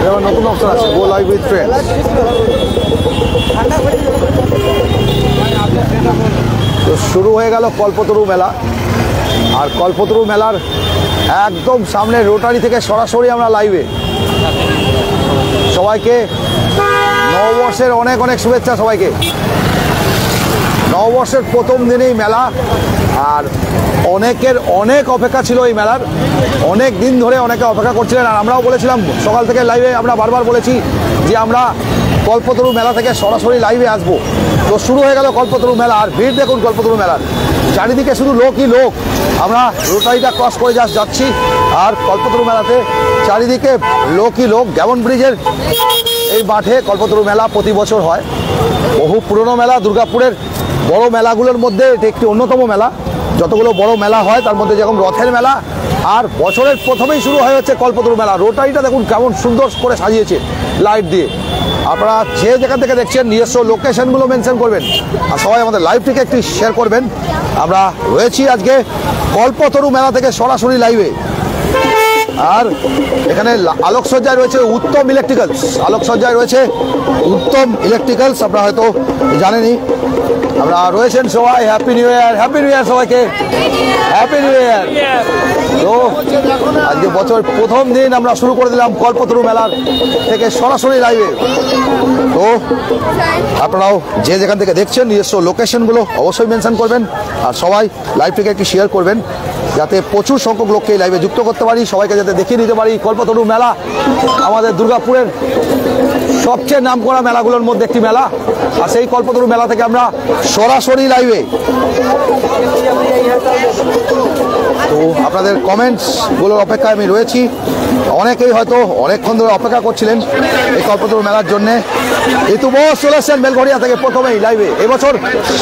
এবার নতুন অপশন আছে, গো লাইভ উইথ ফ্রেন্ডস। তো শুরু হয়ে গেল কল্পতরু মেলা। আর কল্পতরু মেলার একদম সামনে রোটারি থেকে সরাসরি আমরা লাইভে। সবাইকে নববর্ষের অনেক অনেক শুভেচ্ছা সবাইকে। নববর্ষের প্রথম দিনেই মেলা, আর অনেকের অনেক অপেক্ষা ছিল এই মেলার। অনেক দিন ধরে অনেকে অপেক্ষা করছিলেন, আর আমরাও বলেছিলাম সকাল থেকে লাইভে, আমরা বারবার বলেছি যে আমরা কল্পতরু মেলা থেকে সরাসরি লাইভে আসবো। তো শুরু হয়ে গেল কল্পতরু মেলা। আর ভিড় দেখুন কল্পতরু মেলার, চারিদিকে শুধু লোকই লোক। আমরা রোটারিটা ক্রস করে যাচ্ছি, আর কল্পতরু মেলাতে চারিদিকে লোকই লোক। গ্যামন ব্রিজের এই মাঠে কল্পতরু মেলা প্রতি বছর হয়। বহু পুরনো মেলা, দুর্গাপুরের বড় মেলাগুলোর মধ্যে এটি একটি অন্যতম মেলা। যতগুলো বড় মেলা হয় তার মধ্যে যেরকম রথের মেলা, আর বছরের প্রথমেই শুরু হয়ে হচ্ছে কল্পতরু মেলা। রোটারিটা দেখুন কেমন সুন্দর করে সাজিয়েছে লাইট দিয়ে। আপনারা যে যেখান থেকে দেখছেন নিজস্ব লোকেশনগুলো মেনশন করবেন, আর সবাই আমাদের লাইভটিকে একটি শেয়ার করবেন। আমরা রয়েছি আজকে কল্পতরু মেলা থেকে সরাসরি লাইভে। আর এখানে আলোকসজ্জায় রয়েছে উত্তম ইলেকট্রিক্যালস, আলোকসজ্জায় রয়েছে উত্তম ইলেকট্রিক্যালস, আপনারা হয়তো জানেনই। আমরা রয়েছেন সবাই। Happy new year, happy new year সবাইকে, হ্যাপি নিউ ইয়ার। তো আজকে বছর প্রথম দিন আমরা শুরু করে দিলাম কল্পতরু মেলার থেকে সরাসরি লাইভে। তো আপনারাও যে যেখান থেকে দেখছেন নিজস্ব লোকেশনগুলো অবশ্যই মেনশন করবেন, আর সবাই লাইভটিকে একটু শেয়ার করবেন, যাতে প্রচুর সংখ্যক লোককে এই লাইভে যুক্ত করতে পারি, সবাইকে যাতে দেখিয়ে দিতে পারি। কল্পতরু মেলা আমাদের দুর্গাপুরের সবচেয়ে নামকরা মেলাগুলোর মধ্যে একটি মেলা, আর সেই কল্পতরু মেলা থেকে আমরা সরাসরি লাইভে। তো আপনাদের কমেন্টসগুলোর অপেক্ষায় আমি রয়েছি। অনেকেই হয়তো অনেকক্ষণ ধরে অপেক্ষা করছিলেন এই কল্পতরু মেলার জন্যে। ঋতু বোস চলে এসেছেন বেলঘড়িয়া থেকে প্রথমেই লাইভে। এবছর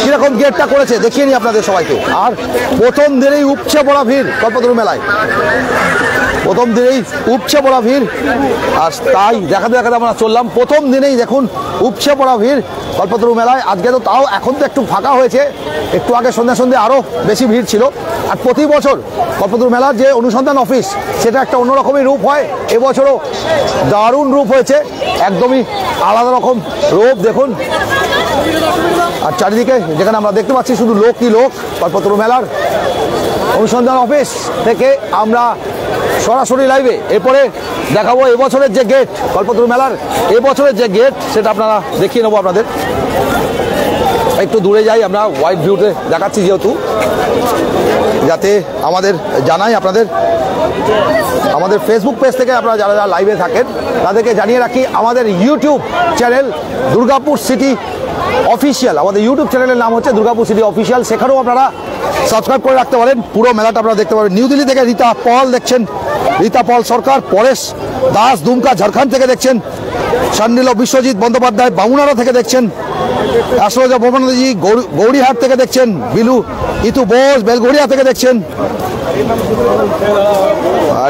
কীরকম গেটটা করেছে দেখিয়ে নিই আপনাদের সবাইকে। আর প্রথম দিনেই উপচে পড়া ভিড় কল্পতরু মেলায়, প্রথম দিনেই উপচে পড়া ভিড়। আর তাই দেখাতে দেখাতে আমরা চললাম। প্রথম দিনেই দেখুন উপচে পড়া ভিড় কল্পতরু মেলায়। আজকে তো তাও এখন তো একটু ফাঁকা হয়েছে, একটু আগে সন্ধ্যে আরও বেশি ভিড় ছিল। আর প্রতি বছর কল্পতরু মেলার যে অনুসন্ধান অফিস, সেটা একটা অন্যরকমই রূপ হয়। এবছরও দারুণ রূপ হয়েছে, একদমই আলাদা রকম রূপ দেখুন। আর চারিদিকে যেখানে আমরা দেখতে পাচ্ছি শুধু লোকই লোক। কল্পতরু মেলার অনুসন্ধান অফিস থেকে আমরা সরাসরি লাইভে। এরপরে দেখাবো এবছরের যে গেট, কল্পতরু মেলার এবছরের যে গেট, সেটা আপনারা দেখিয়ে নেবো আপনাদের। একটু দূরে যাই, আমরা ওয়াইড ভিউতে দেখাচ্ছি যেহেতু, যাতে আমাদের জানাই আপনাদের। আমাদের ফেসবুক পেজ থেকে আপনারা যারা যারা লাইভে থাকেন তাদেরকে জানিয়ে রাখি, আমাদের YouTube channel Durgapur city official, আমাদের ইউটিউব চ্যানেলের নাম হচ্ছে দুর্গাপুর সিটি অফিসিয়াল। সেখানেও আপনারা সাবস্ক্রাইব করে রাখতে পারেন, পুরো মেলাটা আপনারা দেখতে পাবেন। নিউ দিল্লি থেকে রীতা পল দেখছেন, রীতা পল সরকার। পরেশ দাস দুমকা ঝাড়খণ্ড থেকে দেখছেন। শান্ডিল বিশ্বজিৎ বন্দ্যোপাধ্যায় বামুনারা থেকে দেখছেন। আশ্রজা ভবনদী গৌরীহাট থেকে দেখছেন। বিলু ইতু বোস বেলঘড়িয়া থেকে দেখছেন।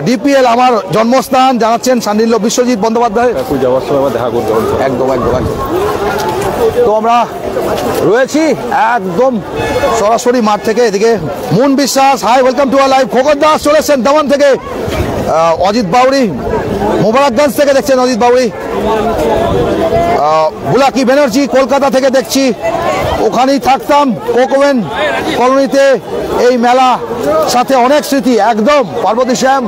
ডিপিএল আমার জন্মস্থান জানাচ্ছেন শান্ডিল বিশ্বজিৎ বন্দ্যোপাধ্যায়। যাওয়ার সময় দেখা করতে একদম একদম একদম। তো আমরা রয়েছি একদম সরাসরি মাঠ থেকে। এদিকে Moon Biswas, hi welcome to R live. Khokar Das চলে এসছেন দামান থেকে। অজিত বাউরি মোবারকগঞ্জ থেকে দেখছেন অজিত বাউরি। বুলাকি ব্যানার্জি কলকাতা থেকে দেখছি, ওখানেই থাকতাম কোকোভেন কলোনিতে। এই মেলা সাথে অনেক স্মৃতি একদম। পার্বতী শ্যাম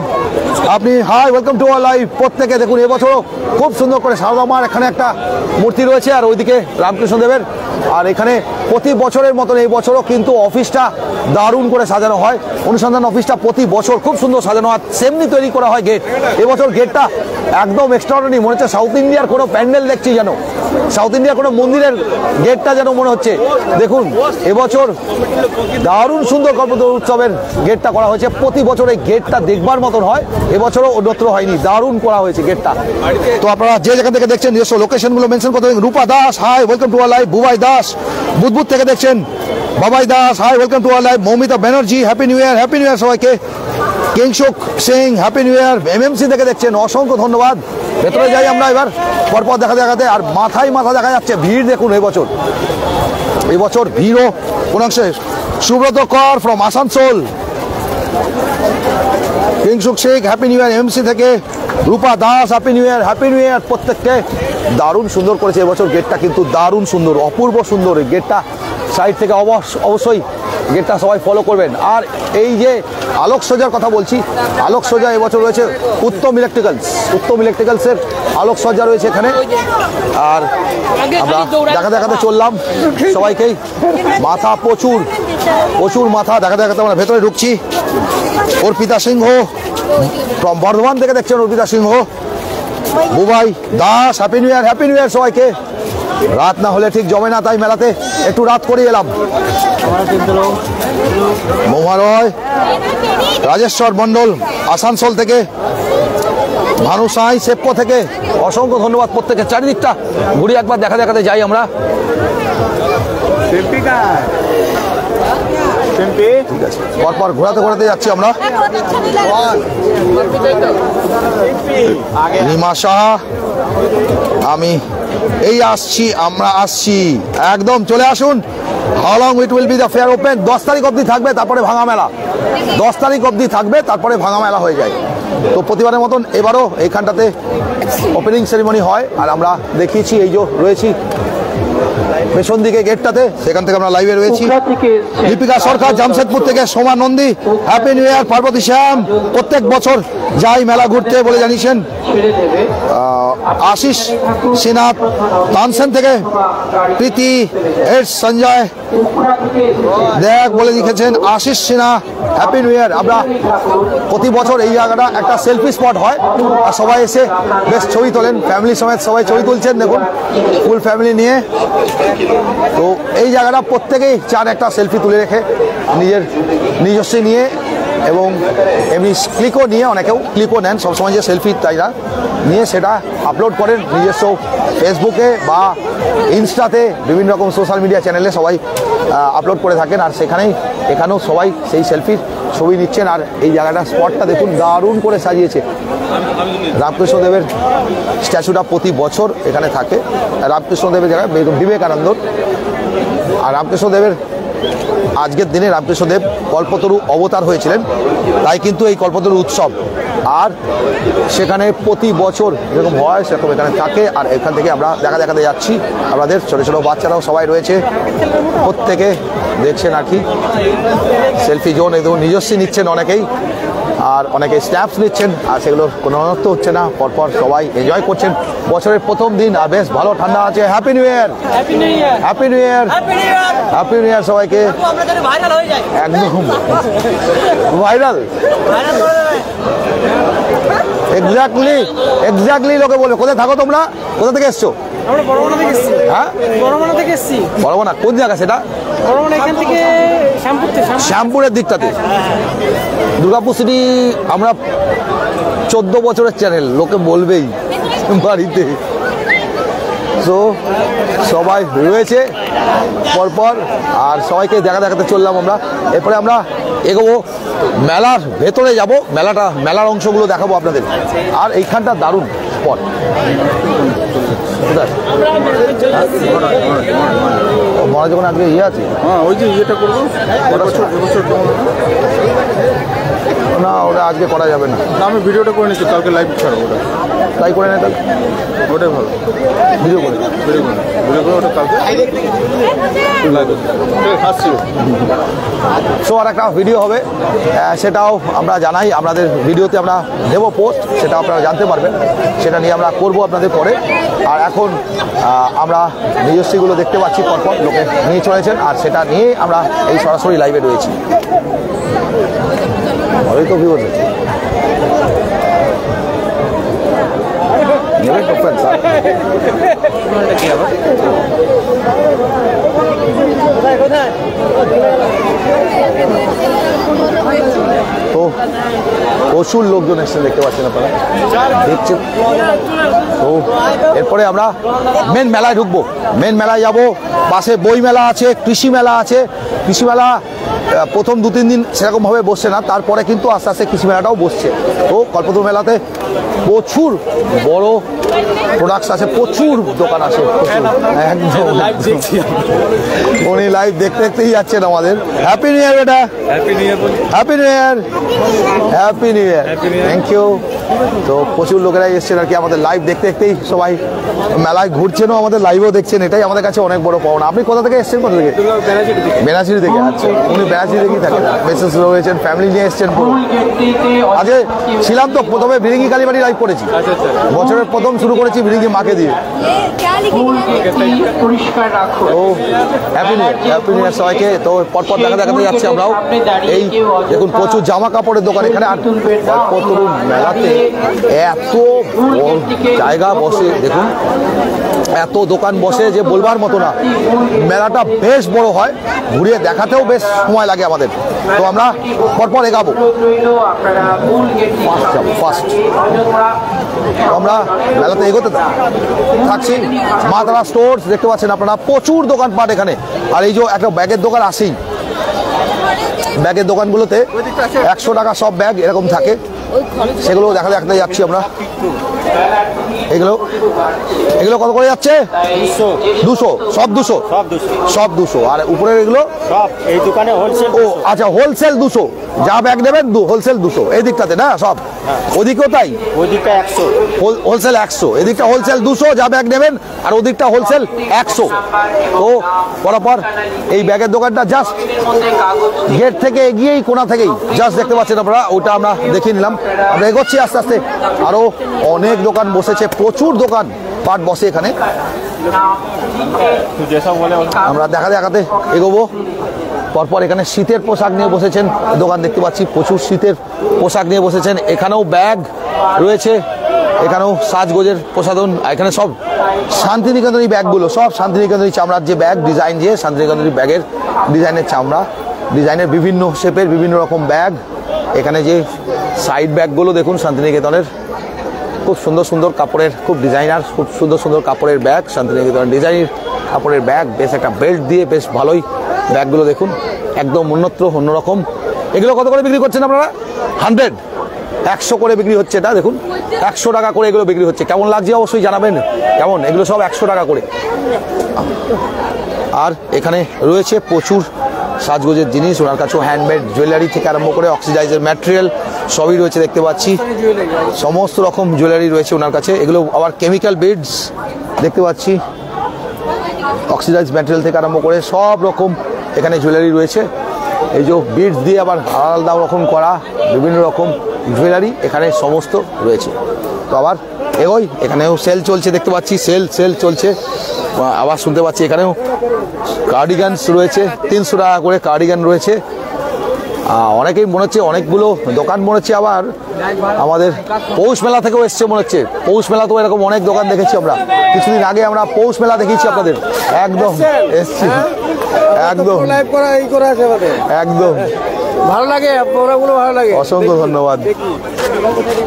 আপনি hi welcome to R live. প্রত্যেকে দেখুন এবছরও খুব সুন্দর করে সারদা মার এখানে একটা মূর্তি রয়েছে, আর ওইদিকে রামকৃষ্ণদেবের। আর এখানে প্রতি বছরের মতন এই বছরও কিন্তু অফিসটা দারুণ করে সাজানো হয়। অনুসন্ধান অফিসটা প্রতি বছর খুব সুন্দর সাজানো হয়, সেমনি তৈরি করা হয় গেট। এবছর গেটটা একদম এক্সট্রাঅর্ডিনারি মনে হচ্ছে, সাউথ ইন্ডিয়ার কোনো প্যান্ডেল দেখছি যেন, সাউথ ইন্ডিয়ার কোনো মন্দিরের গেটটা যেন মনে হচ্ছে। দেখুন এবছর দারুণ সুন্দর কল্পতরু উৎসবের গেটটা করা হয়েছে। প্রতি বছর এই গেটটা দেখবার মতন হয়, এবছরও অন্যত্র হয়নি, দারুণ করা হয়েছে গেটটা। তো আপনারা যে যেখান থেকে দেখছেন নিজস্ব লোকেশনগুলো মেনশন করতে পারেন। Rupa Das hi welcome to R live. Bubai Das Budbud থেকে দেখছেন। Babai Das hi welcome to R live. Moumita Banerjee happy new year, happy new year সবাইকে। Kingshuk Singh happy new year. MMC থেকে দেখছেন, অসংখ্য ধন্যবাদ। ভেতরে যাই আমরা এবার পরপর দেখাতে। আর মাথায় মাথা দেখা যাচ্ছে ভিড় দেখুন এবছর ভিড়ও কোন অংশে। সুব্রত কর from Asansol, Kingshuk Sheikh happy new year MC থেকে, রূপা দাস হ্যাপি নিউ ইয়ার প্রত্যেককে। দারুণ সুন্দর করেছে এবছর গেটটা, কিন্তু দারুণ সুন্দর, অপূর্ব সুন্দর এই গেটটা। সাইড থেকে অবশ্যই গেটটা সবাই ফলো করবেন। আর এই যে আলোকসজ্জার কথা বলছি, আলোকসজ্জা এবছর রয়েছে উত্তম ইলেকট্রিক্যালসের আলোকসজ্জা রয়েছে এখানে। আর আমরা দেখাতে চললাম সবাইকেই, মাথা প্রচুর মাথা দেখাতে আমরা ভেতরে ঢুকছি। অর্পিতা সিংহ ফ্রম বর্ধমান থেকে দেখছেন, Arpita Singha. Bubai Das happy new year সবাইকে। রাত না হলে ঠিক জমে না, তাই মেলাতে একটু রাত করে এলাম। মহারয় রাজেশ্বর মন্ডল আসানসোল থেকে, ভানু সাঁই সেপ্পো থেকে, অসংখ্য ধন্যবাদ প্রত্যেকে। চারিদিকটা ঘুরে একবার দেখাতে যাই আমরা। ঠিক আছে, পরপর ঘোরাতে যাচ্ছি আমরা। রিমা সাহা, আমি আমরা আসছি, একদম চলে আসুন। How long it will be the fair open? 10 তারিখ অবধি থাকবে, তারপরে ভাঙা মেলা। 10 তারিখ অবধি থাকবে, তারপরে ভাঙা মেলা হয়ে যায়। তো প্রতিবারের মতন এবারও এইখানটাতে ওপেনিং সেরিমনি হয়। আর আমরা দেখিয়েছি, এই যে রয়েছি পেছন দিকে গেটটাতে, সেখান থেকে আমরা লাইভে রয়েছি। দীপিকা সরকার জামশেদপুর থেকে, Soma Nandi happy new year. Parbati Shyam প্রত্যেক বছর যাই মেলা ঘুরতে বলে জানিয়েছেন। আশিস সিনহা তানসেন থেকে, প্রীতি সঞ্জয় দেখ বলে লিখেছেন, Ashis Sinha happy new year. আমরা প্রতি বছর এই জায়গাটা একটা সেলফি স্পট হয়, আর সবাই এসে বেশ ছবি তোলেন, ফ্যামিলি সমেত সবাই ছবি তুলছেন। দেখুন ফুল ফ্যামিলি নিয়ে। তো এই জায়গাটা প্রত্যেকেই চান একটা সেলফি তুলে রেখে, নিজস্ব নিয়ে, এবং এমনি ক্লিকও নিয়ে, অনেকেও ক্লিকও নেন সবসময়, যে সেলফি তাই না নিয়ে সেটা আপলোড করেন নিজস্ব ফেসবুকে বা ইনস্টাতে, বিভিন্ন রকম সোশ্যাল মিডিয়া চ্যানেলে সবাই আপলোড করে থাকেন। আর এখানেও সবাই সেই সেলফির ছবি নিচ্ছেন। আর এই জায়গাটা স্পটটা দেখুন, দারুণ করে সাজিয়েছে। রামকৃষ্ণদেবের স্ট্যাচুটা প্রতি বছর এখানে থাকে, রামকৃষ্ণদেবের জায়গায় বিবেকানন্দর। আর রামকৃষ্ণদেবের আজকের দিনে রামকৃষ্ণদেব কল্পতরু অবতার হয়েছিলেন, তাই কিন্তু এই কল্পতরু উৎসব। আর সেখানে প্রতি বছর যেরকম হয় সেরকম এখানে থাকে। আর এখান থেকে আমরা দেখাতে যাচ্ছি, আমাদের ছোটো ছোটো বাচ্চারাও সবাই রয়েছে, প্রত্যেকে দেখছেন আর কি সেলফি জোন। এই নিজস্ব নিচ্ছেন অনেকেই, আর অনেকে স্ন্যাপস নিচ্ছেন, আর সেগুলোর কোনো অনর্থ হচ্ছে না, পরপর সবাই এনজয় করছেন। বছরের প্রথম দিন, আর বেশ ভালো ঠান্ডা আছে। হ্যাপি নিউ ইয়ার সবাইকে। একদম ভাইরাল, এক্স্যাক্টলি লোকে বলবে। কোথায় থাকো তোমরা? কোথা থেকে এসছো? হ্যাঁ, বড়বনা। কোন জায়গা সেটা? শ্যামপুরের দিকটাতে। দুর্গাপুর সিটি। আমরা 14 বছরের চ্যানেল, লোকে বলবেই বাড়িতে। তো সবাই রয়েছে পরপর, আর সবাইকে দেখাতে চললাম আমরা। এরপরে আমরা এগোবো, মেলার ভেতরে যাব, মেলার অংশগুলো দেখাবো আপনাদের। আর এইখানটা দারুণ স্পট। মনে যখন আজকে ইয়ে আছে, হ্যাঁ ওই যে ইয়েটা করবো না, ওটা আজকে করা যাবে না। আমি ভিডিওটা করে নিচ্ছি, কালকে লাইভ ছাড়বো। ওটা তাই করে নেই, তাহলে ওটাই ভালো। ভিডিও করে ওটা কালকে লাইভ আসছি। সো আর একটা ভিডিও হবে, সেটাও আমরা জানাই, আপনাদের ভিডিওতে আমরা দেবো পোস্ট, সেটা আপনারা জানতে পারবেন। সেটা নিয়ে আমরা করবো আপনাদের পরে। আর এখন আমরা নিজস্বীগুলো দেখতে পাচ্ছি, পরপর লোকে নিয়ে চলেছেন, আর সেটা নিয়ে আমরা এই সরাসরি লাইভে রয়েছি। ভালোই তো ভিউ হচ্ছে। তো প্রচুর লোকজন এসছে, দেখতে পাচ্ছেন আপনারা, দেখছেন। তো এরপরে আমরা মেন মেলায় ঢুকবো, মেন মেলায় যাবো। পাশে বই মেলা আছে, কৃষি মেলা আছে। কৃষি মেলা প্রথম 2-3 দিন সেরকমভাবে বসছে না, তারপরে কিন্তু আস্তে আস্তে কৃষি মেলাটাও বসছে। তো কল্পতরু মেলাতে প্রচুর বড় প্রোডাক্টস আছে, প্রচুর দোকান আছে, একদম উনি লাইভ দেখতে দেখতেই যাচ্ছেন আমাদের। হ্যাপি নিউ ইয়ার বেটা, happy new year. Happy new year, happy new year, thank you. তো প্রচুর লোকেরাই এসছেন আর কি আমাদের লাইভ দেখতে দেখতেই, সবাই মেলায় ঘুরছেনও, আমাদের লাইভও দেখছেন, এটাই আমাদের কাছে অনেক বড় পাওনা। আপনি কোথা থেকে এসছেন? কোথা থেকে? বেনাচিরি থেকে। আচ্ছা, উনি বেনাচিরি থেকেই থাকেন, মেসেজ রয়েছেন, ফ্যামিলি নিয়ে এসছেন পুরো। আজকে ছিলাম তো প্রথমে বিরিঙ্গি কালীবাড়ি লাইভ করেছি, বছরের প্রথম শুরু করেছি বিরিঙ্গি মাকে দিয়ে। ও happy new year, happy new year সবাইকে। তো পরপর দেখাতে যাচ্ছি আমরাও। এই দেখুন প্রচুর জামা কাপড়ের দোকান এখানে, আর কল্পতরু মেলাতে এত জায়গা বসে, দেখুন এত দোকান বসে যে বলবার মতো না। মেলাটা বেশ বড় হয়, ঘুরিয়ে দেখাতেও বেশ সময় লাগে আমাদের। তো আমরা পরপর এগাবো, ফার্স্ট আমরা মেলাতে এগোতে থাকছি। মা তারা স্টোর্স দেখতে পাচ্ছেন আপনারা, প্রচুর দোকানপাট এখানে। আর এই যে একটা ব্যাগের দোকান আসেই, ব্যাগের দোকানগুলোতে 100 টাকা সব ব্যাগ এরকম থাকে, সেগুলো দেখাতে যাচ্ছি আমরা। এগুলো এগুলো কত করে যাচ্ছে? 200, সব 200, সব 200। আর উপরের এগুলো সব এই দোকানে হোলসেল। ও আচ্ছা, হোলসেল 200, যা ব্যাগ নেবেন হোলসেল 200। এই দিকটাতে না সব, ওদিকেও তাই? ওইদিকটা 100, হোলসেল 100, এদিকটা হোলসেল 200 যা ব্যাগ নেবেন, আর ওদিকটা হোলসেল 100। তো পরপর এই ব্যাগের দোকানটা জাস্ট গেট থেকে এগিয়েই, কোনা থেকেই জাস্ট দেখতে পাচ্ছেন আপনারা, ওটা আমরা দেখিয়ে নিলাম। আমরা এগোচ্ছি আস্তে আস্তে, আরো অনেক দোকান বসেছে, প্রচুর দোকান পাট বসে এখানে। আমরা দেখাতে এগোবো। পরপর এখানে শীতের পোশাক নিয়ে বসেছেন দোকান দেখতে পাচ্ছি, প্রচুর শীতের পোশাক নিয়ে বসেছেন। এখানেও ব্যাগ রয়েছে, এখানেও সাজগোজের প্রসাধন। এখানে সব শান্তিনিকেতনী ব্যাগগুলো, সব শান্তিনিকেতনী চামড়ার যে ব্যাগ ডিজাইন, যে শান্তিনিকেতনী ব্যাগের ডিজাইনের চামড়া, ডিজাইনের বিভিন্ন শেপের বিভিন্ন রকম ব্যাগ। এখানে যে সাইড ব্যাগগুলো দেখুন শান্তিনিকেতনের, খুব সুন্দর সুন্দর কাপড়ের, খুব ডিজাইনার, খুব সুন্দর সুন্দর কাপড়ের ব্যাগ, শান্তিনিকেতনের ডিজাইনের কাপড়ের ব্যাগ, বেশ একটা বেল্ট দিয়ে বেশ ভালোই ব্যাগগুলো দেখুন, একদম উন্নত অন্যরকম। এগুলো কত করে বিক্রি করছেন আপনারা? 100, 100 করে বিক্রি হচ্ছে। এটা দেখুন 100 টাকা করে এগুলো বিক্রি হচ্ছে। কেমন লাগছে অবশ্যই জানাবেন কেমন। এগুলো সব 100 টাকা করে। আর এখানে রয়েছে প্রচুর সাজগোজের জিনিস, ওনার কাছেও হ্যান্ডমেড জুয়েলারি থেকে আরম্ভ করে অক্সিডাইজের ম্যাটেরিয়াল সবই রয়েছে দেখতে পাচ্ছি, সমস্ত রকম জুয়েলারি রয়েছে ওনার কাছে। এগুলো আবার কেমিক্যাল বিডস দেখতে পাচ্ছি, অক্সিডাইজ ম্যাটেরিয়াল থেকে আরম্ভ করে সব রকম এখানে জুয়েলারি রয়েছে। এই যে বিডস দিয়ে আবার আলাদা রকম করা বিভিন্ন রকম জুয়েলারি এখানে সমস্ত রয়েছে। তো আবার এগোই, এখানেও সেল চলছে দেখতে পাচ্ছি, সেল চলছে। আবার শুনতে পাচ্ছি এখানেও কার্ডিগানস রয়েছে, 300 টাকা করে কার্ডিগান রয়েছে। অনেকেই মনে হচ্ছে, অনেকগুলো দোকান মনে হচ্ছে আবার আমাদের পৌষ মেলা থেকেও এসছে মনে হচ্ছে। পৌষ মেলা তো এরকম অনেক দোকান দেখেছি আমরা, কিছুদিন আগে আমরা পৌষ মেলা দেখিয়েছি আপনাদের, একদম এসছি, একদম একদম ভালো লাগে, প্রোগ্রামগুলো ভালো লাগে। অসংখ্য ধন্যবাদ।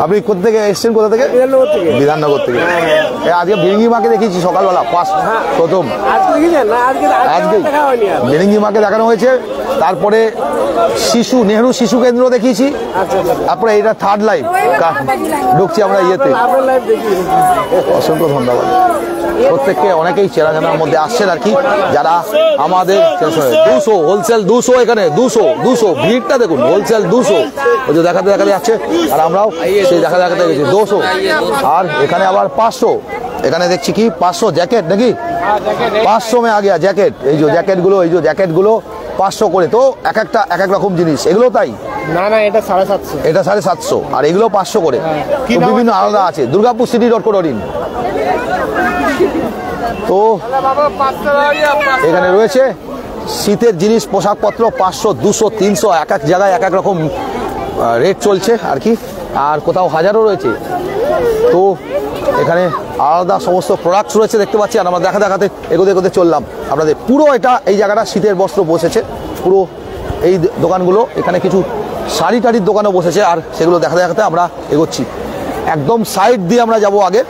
আপনি কোথা থেকে এসছেন? কোথা থেকে? বিধাননগর থেকে। আজকে বিরিঙ্গি মাকে দেখিয়েছি সকালবেলা, ফার্স্ট প্রথম আজকে বিরিঙ্গি মাকে দেখানো হয়েছে। তারপরে নেহরু শিশু কেন্দ্র দেখিয়েছি। তারপরে এটা থার্ড লাইভ ঢুকছি আমরা ইয়েতে। অসংখ্য ধন্যবাদ প্রত্যেককে, অনেকেই চেনা জানার মধ্যে আসছেন আর কি, যারা আমাদের 200 হোলসেল 200, এখানে 200 ভিড়টা দেখুন, হোলসেল 200 ওই যে দেখাতে যাচ্ছে। আর আমরাও সেই দেখাতে গেছি 200। আর এখানে আবার 500, এখানে দেখছি কি 500 জ্যাকেট নাকি, 500 মে আগে জ্যাকেট। এই যে জ্যাকেটগুলো, এই যে জ্যাকেটগুলো 500 করে। তো এক এক রকম জিনিস, এগুলো তাই না, এটা 750, এটা 750, আর এগুলো 500 করে। বিভিন্ন আলাদা আছে, দুর্গাপুর city.co.in। তো এখানে রয়েছে শীতের জিনিস, পোশাকপত্র 500, 200, 300, এক জায়গায় এক রকম রেট চলছে আর কি। আর কোথাও 1000ও রয়েছে। তো এখানে আলাদা সমস্ত প্রোডাক্টস রয়েছে দেখতে পাচ্ছি। আর আমরা দেখাতে এগোতে চললাম আপনাদের। পুরো এই জায়গাটা শীতের বস্ত্র বসেছে পুরো এই দোকানগুলো। এখানে কিছু শাড়ি টাড়ির দোকানও বসেছে, আর সেগুলো দেখাতে আমরা এগোচ্ছি। একদম সাইড দিয়ে আমরা যাব আগে।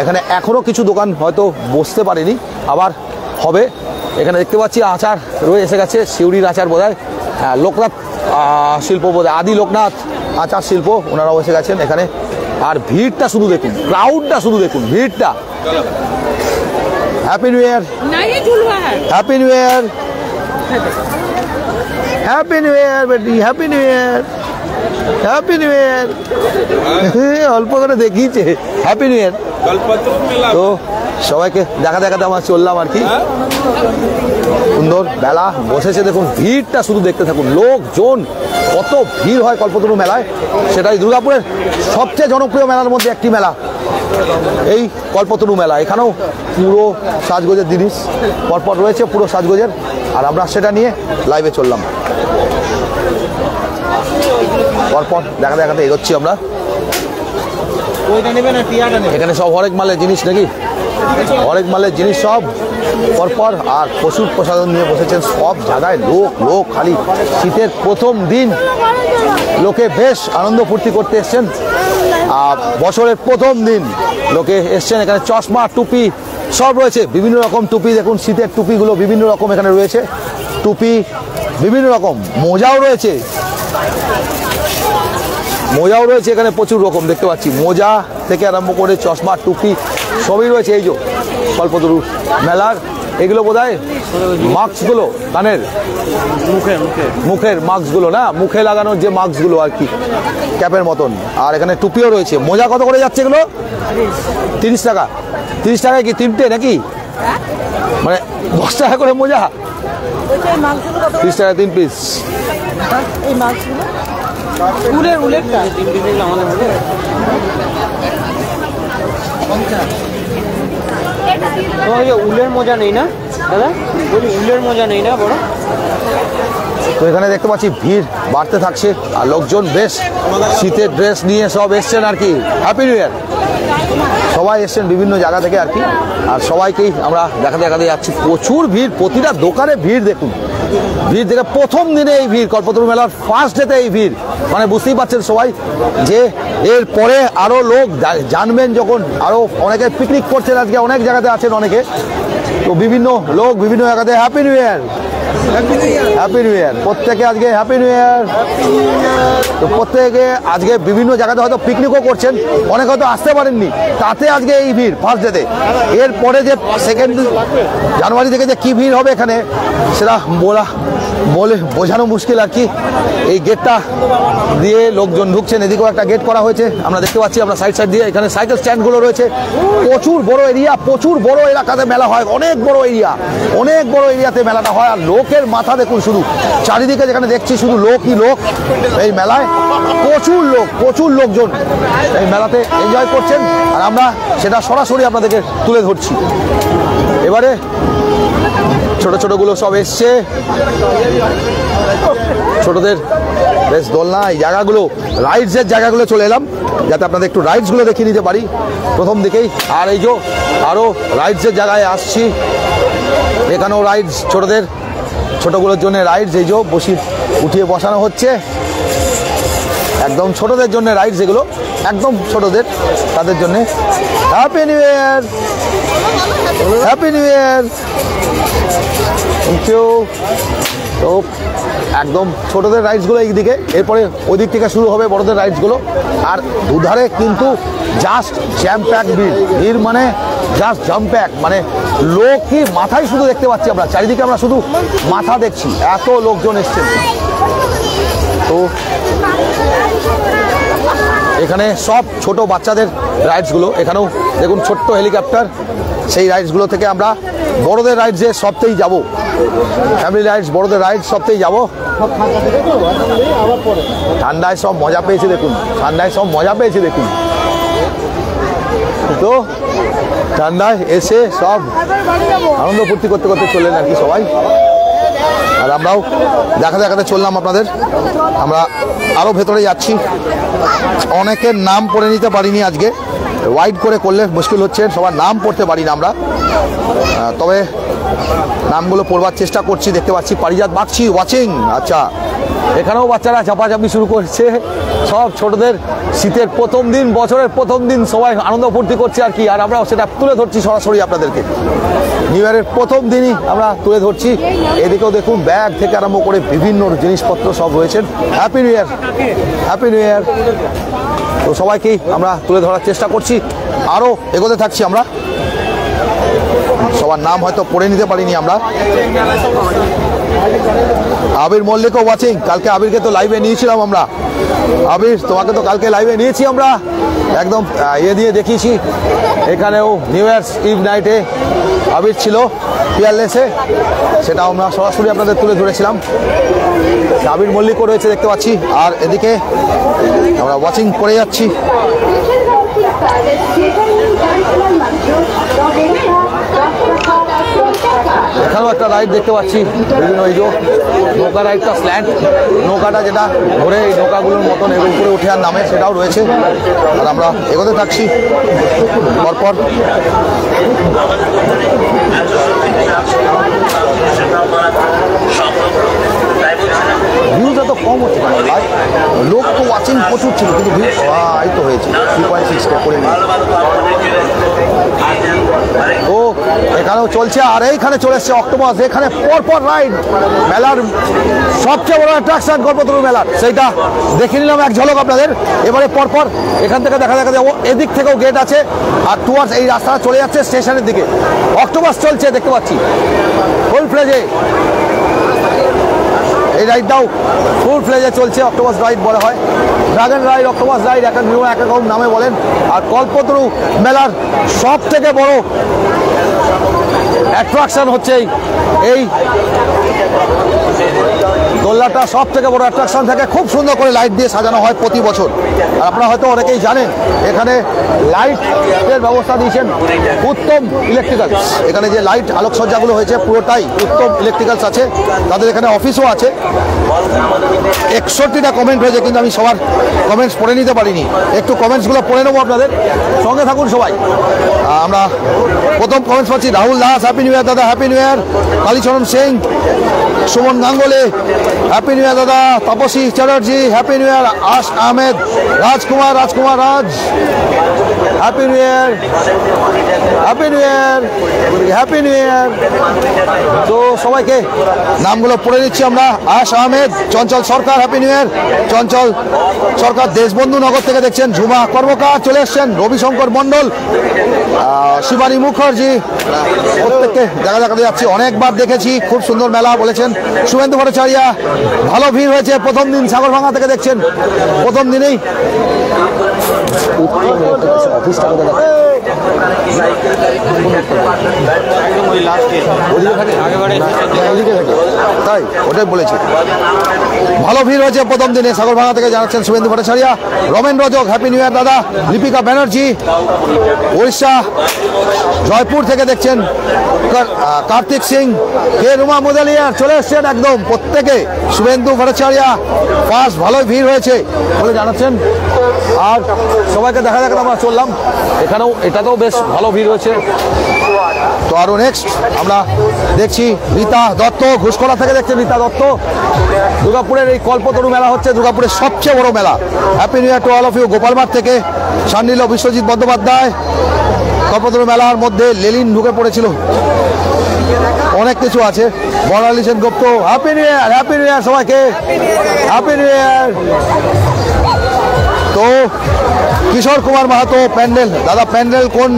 এখানে এখনও কিছু দোকান হয়তো বসতে পারেনি, আবার হবে। এখানে দেখতে পাচ্ছি আচার এসে গেছে, সিউড়ির আচার বোধহয়, লোকনাথ শিল্প বোধহয়, আদি লোকনাথ আচার শিল্প, ওনারাও এসে গেছেন এখানে। আর ভিড়টা শুধু দেখুন, ক্রাউডটা শুধু দেখুন, ভিড়টা। Happy new year, happy new year, happy new year বেটি, happy new year, happy new year. অল্প করে দেখিয়েছে হ্যাপি নিউ ইয়ার। তো সবাইকে দেখাতে আমরা চললাম আর কি। সুন্দর বেলা বসেছে দেখুন, ভিড়টা শুধু দেখতে থাকুন, লোকজন কত ভিড় হয় কল্পতরু মেলায়। সেটাই দুর্গাপুরের সবচেয়ে জনপ্রিয় মেলার মধ্যে একটি মেলা এই কল্পতরু মেলা। এখানেও পুরো সাজগোজের জিনিস পরপর রয়েছে, পুরো সাজগোজের, আর আমরা সেটা নিয়ে লাইভে চললাম। পরপর দেখাতে এগোচ্ছি আমরা। এখানে সব হরেক মালের জিনিস নাকি, হরেক মালের জিনিস সব পরপর, আর প্রচুর প্রসাধন নিয়ে বসেছেন সব জায়গায়। লোক খালি শীতের প্রথম দিন, লোকে বেশ আনন্দ ফুর্তি করতে এসছেন। আর বছরের প্রথম দিন লোকে এসছেন। এখানে চশমা, টুপি সব রয়েছে, বিভিন্ন রকম টুপি দেখুন, শীতের টুপিগুলো বিভিন্ন রকম এখানে রয়েছে, টুপি বিভিন্ন রকম, মোজাও রয়েছে, মোজাও রয়েছে এখানে প্রচুর রকম দেখতে পাচ্ছি, মোজা থেকে আরম্ভ করে চশমা, টুপি সবই রয়েছে। এই যে কল্পতরু মেলার এগুলো বোধহয় মাস্কগুলো, কানের মুখের মাস্কগুলো না, মুখে লাগানোর যে মাস্কগুলো আর কি, ক্যাপের মতন। আর এখানে টুপিও রয়েছে। মোজা কত করে যাচ্ছে এগুলো? 30 টাকা। 30 টাকায় কি তিনটে নাকি, মানে 10 টাকা করে মোজা? 30 টাকা 3 পিস। উলের মোজা নেই না দাদা? বলি উলের মোজা নেই না বড়? তো এখানে দেখতে পাচ্ছি ভিড় বাড়তে থাকছে, আর লোকজন বেশ শীতের ড্রেস নিয়ে সব এসছেন আর কি। হ্যাপি নিউ ইয়ার। সবাই এসছেন বিভিন্ন জায়গা থেকে আর কি, আর সবাইকেই আমরা দেখাতে যাচ্ছি। প্রচুর ভিড়, প্রতিটা দোকানে ভিড় দেখুন, ভিড় দেখে প্রথম দিনে এই ভিড়, কল্পতরু মেলার ফার্স্ট ডেতে এই ভিড়, মানে বুঝতেই পারছেন সবাই যে এর পরে আরও লোক জানবেন যখন, আরও অনেকে পিকনিক করছেন আজকে, অনেক জায়গাতে আছেন অনেকে, তো বিভিন্ন লোক বিভিন্ন জায়গাতে happy new year, happy new ইয়ার। প্রত্যেকে আজকে হ্যাপি নিউ ইয়ার। তো প্রত্যেকে আজকে বিভিন্ন জায়গাতে হয়তো পিকনিকও করছেন, অনেকে হয়তো আসতে পারেননি, তাতে আজকে এই ভিড় ফার্স্ট ডেতে। এরপরে যে সেকেন্ড জানুয়ারি থেকে যে কী ভিড় হবে এখানে, সেটা বোঝানো মুশকিল আর কি। এই গেটটা দিয়ে লোকজন ঢুকছেন, এদিকেও একটা গেট করা হয়েছে আমরা দেখতে পাচ্ছি, আমরা সাইড দিয়ে। এখানে সাইকেল স্ট্যান্ডগুলো রয়েছে, প্রচুর বড় এরিয়া, প্রচুর বড় এলাকাতে মেলা হয়, অনেক বড় এরিয়া, অনেক বড় এরিয়াতে মেলাটা হয়। আর লোকের মাথা দেখুন শুধু, চারিদিকে যেখানে দেখছি শুধু লোকই লোক এই মেলায়, প্রচুর লোকজন এই মেলাতে এনজয় করছেন, আর আমরা সেটা সরাসরি আপনাদেরকে তুলে ধরছি। এবারে ছোটগুলো সব এসছে, ছোটদের বেশ দোলনা, এই জায়গাগুলো রাইডসের জায়গাগুলো চলে এলাম যাতে আপনাদের একটু রাইডসগুলো দেখিয়ে নিতে পারি প্রথম দিকেই। আর এই যে আরও রাইডসের জায়গায় আসছি, এখানেও রাইডস, ছোটগুলোর জন্য রাইডস, এই যে উঠিয়ে বসানো হচ্ছে, একদম ছোটদের জন্য রাইডস এগুলো, একদম ছোটদের, তাদের জন্য। Happy new year, happy new year, thank you. তো একদম ছোটদের রাইডসগুলো এই দিকে, এরপরে ওই দিক থেকে শুরু হবে বড়দের রাইডসগুলো। আর দুধারে কিন্তু জাস্ট জ্যাম প্যাক ভিড়, মানে জাস্ট জাম প্যাক, মানে লোকই মাথায় শুধু দেখতে পাচ্ছি আমরা, চারিদিকে আমরা শুধু মাথা দেখছি, এত লোকজন এসছেন। তো এখানে সব ছোট বাচ্চাদের রাইডসগুলো, এখানেও দেখুন ছোট্ট হেলিকপ্টার, সেই রাইডসগুলো থেকে আমরা বড়দের রাইডসে সবতেই যাব, ফ্যামিলি রাইডস, বড়দের রাইডস সবতেই যাব। ঠান্ডায় সব মজা পেয়েছে দেখুন, ঠান্ডায় সব মজা পেয়েছে দেখুন। তো ঠান্ডায় এসে সব আনন্দ ফুর্তি করতে করতে চললেন আর কি সবাই, আর আমরাও দেখাতে চললাম আপনাদের। আমরা আরও ভেতরে যাচ্ছি, অনেকের নাম পড়ে নিতে পারিনি আজকে, ওয়াইড করে করলে মুশকিল হচ্ছে, সবার নাম পড়তে পারি না আমরা, তবে নামগুলো পড়বার চেষ্টা করছি। দেখতে পাচ্ছি পারিজাত বাগচি ওয়াচিং, আচ্ছা এখানেও বাচ্চারা চাপাচাপি শুরু করছে, সব ছোটদের শীতের প্রথম দিন, বছরের প্রথম দিন সবাই আনন্দ ফুর্তি করছে আর কি, আর আমরাও সেটা তুলে ধরছি সরাসরি আপনাদেরকে। নিউ ইয়ারের প্রথম দিনই আমরা তুলে ধরছি। এদিকেও দেখুন ব্যাগ থেকে আরম্ভ করে বিভিন্ন জিনিসপত্র সব রয়েছেন। Happy new year, happy new year. তো সবাইকেই আমরা তুলে ধরার চেষ্টা করছি, আরও এগোতে থাকছি আমরা। সবার নাম হয়তো পড়ে নিতে পারিনি আমরা। আবির মল্লিকও ওয়াচিং, কালকে আবিরকে তো লাইভে নিয়েছিলাম আমরা। আবির, তোমাকে তো কালকে লাইভে নিয়েছি আমরা, একদম ইয়ে দিয়ে দেখিয়েছি। এখানেও নিউ ইয়ার্স ইভ নাইটে আবির ছিল পিয়ারলেসে, সেটা আমরা সরাসরি আপনাদের তুলে ধরেছিলাম। আবির মল্লিকও রয়েছে দেখতে পাচ্ছি, আর এদিকে আমরা ওয়াচিং করে যাচ্ছি। এখানেও একটা রাইড দেখতে পাচ্ছি, বিভিন্ন এই যে নৌকা রাইডটা, স্ল্যান্ড নৌকাটা যেটা ঘুরে এই নৌকাগুলোর মতন এর উপরে উঠে আর নামে, সেটাও রয়েছে। আর আমরা এগোতে থাকছি পরপর। ভিউজ এত কম হচ্ছে, লোক তো ওয়াচিং প্রচুর ছিল, কিন্তু ভিউ এই তো হয়েছে 3.6 করে নিয়ে। ও এখানেও চলছে, আর এইখানে চলে এসছে অক্টোপাস। এখানে পরপর রাইড, মেলার সবচেয়ে বড় অ্যাট্রাকশন কল্পতরু মেলার, সেইটা দেখে নিলাম এক ঝলক আপনাদের। এবারে পরপর এখান থেকে দেখা যাবো, এদিক থেকেও গেট আছে, আর টুয়ার্ডস এই রাস্তাটা চলে যাচ্ছে স্টেশনের দিকে। অক্টোপাস চলছে দেখতে পাচ্ছি ফুল ফ্লেজে, এই রাইডটাও ফুল ফ্লেজে চলছে। অক্টোপাস রাইড বলা হয়, ড্রাগন রাইড, অক্টোপাস রাইড, এক এক রকম নামে বলেন। আর কল্পতরু মেলার সব থেকে বড় অ্যাট্রাকশন হচ্ছে এই দোলনাটা, সব থেকে বড় অ্যাট্রাকশন থাকে। খুব সুন্দর করে লাইট দিয়ে সাজানো হয় প্রতি বছর। আর আপনারা হয়তো অনেকেই জানেন এখানে লাইটের ব্যবস্থা দিয়েছেন উত্তম ইলেকট্রিক্যালস। এখানে যে লাইট আলোকসজ্জাগুলো হয়েছে পুরোটাই উত্তম ইলেকট্রিক্যালস আছে, তাদের এখানে অফিসও আছে। 61টা কমেন্ট হয়েছে, কিন্তু আমি সবার কমেন্টস পড়ে নিতে পারিনি। একটু কমেন্টসগুলো পড়ে নেবো, আপনাদের সঙ্গে থাকুন সবাই। আমরা প্রথম কমেন্টস পাচ্ছি Rahul Das, happy new year দাদা, happy new year. Kalicharan Singh, Suman Ganguly, happy new year দাদা। Tapasi Chatterjee, happy new year. Ash Ahmed, Rajkumar Raj, happy new year, happy new year, happy new year. তো সবাইকে নামগুলো পড়ে নিচ্ছি আমরা। Ash Ahmed, Chanchal Sarkar, happy new year. Chanchal Sarkar Deshbandhu Nagar থেকে দেখছেন। ঝুমা কর্মকার চলে এসছেন। রবিশঙ্কর মণ্ডল, শিবানী মুখার্জি, প্রত্যেককে দেখা যাচ্ছি, অনেকবার দেখেছি, খুব সুন্দর মেলা বলেছেন। শুভেন্দু ভট্টাচার্য, ভালো ভিড় হয়েছে প্রথম দিন, সাগরভাঙা থেকে দেখছেন প্রথম দিনেই। তাই ওটাই বলেছি, ভালো ভিড় হয়েছে প্রথম দিনে সাগরভাঙা থেকে জানাচ্ছেন Suvendu Bhattacharya. Ramen Rajak, happy new year দাদা। লিপিকা ব্যানার্জি, উড়িষ্যা জয়পুর থেকে দেখছেন। কার্তিক সিং, কে রুমা মোদালিয়ার চলে এসছেন একদম প্রত্যেকে। শুভেন্দু ভট্টাচার্য ফার্স্ট, ভালোই ভিড় হয়েছে বলে জানাচ্ছেন। আর সবাইকে দেখা আমরা চললাম, এখানেও এটাতেও বেশ ভালো ভিড় হয়েছে। তো আরও নেক্সট আমরা দেখছি রীতা দত্ত, ঘুষকলা থেকে দেখছেন রীতা দত্ত। দুর্গাপুরের এই কল্পতরু মেলা হচ্ছে দুর্গাপুরের সবচেয়ে বড় মেলা। Happy new year to all of you. Gopalmath থেকে সান্নিল বিশ্বজিৎ বন্দ্যোপাধ্যায়। কল্পতরু মেলার মধ্যে লেলিন ঢুকে পড়েছিল, অনেক কিছু আছে। Barnali Sengupta, happy new year, happy new year সবাইকে, হ্যাপি নিউ ইয়ার। তো কিশোর কুমার মাহাতো, প্যান্ডেল দাদা, প্যান্ডেল কোন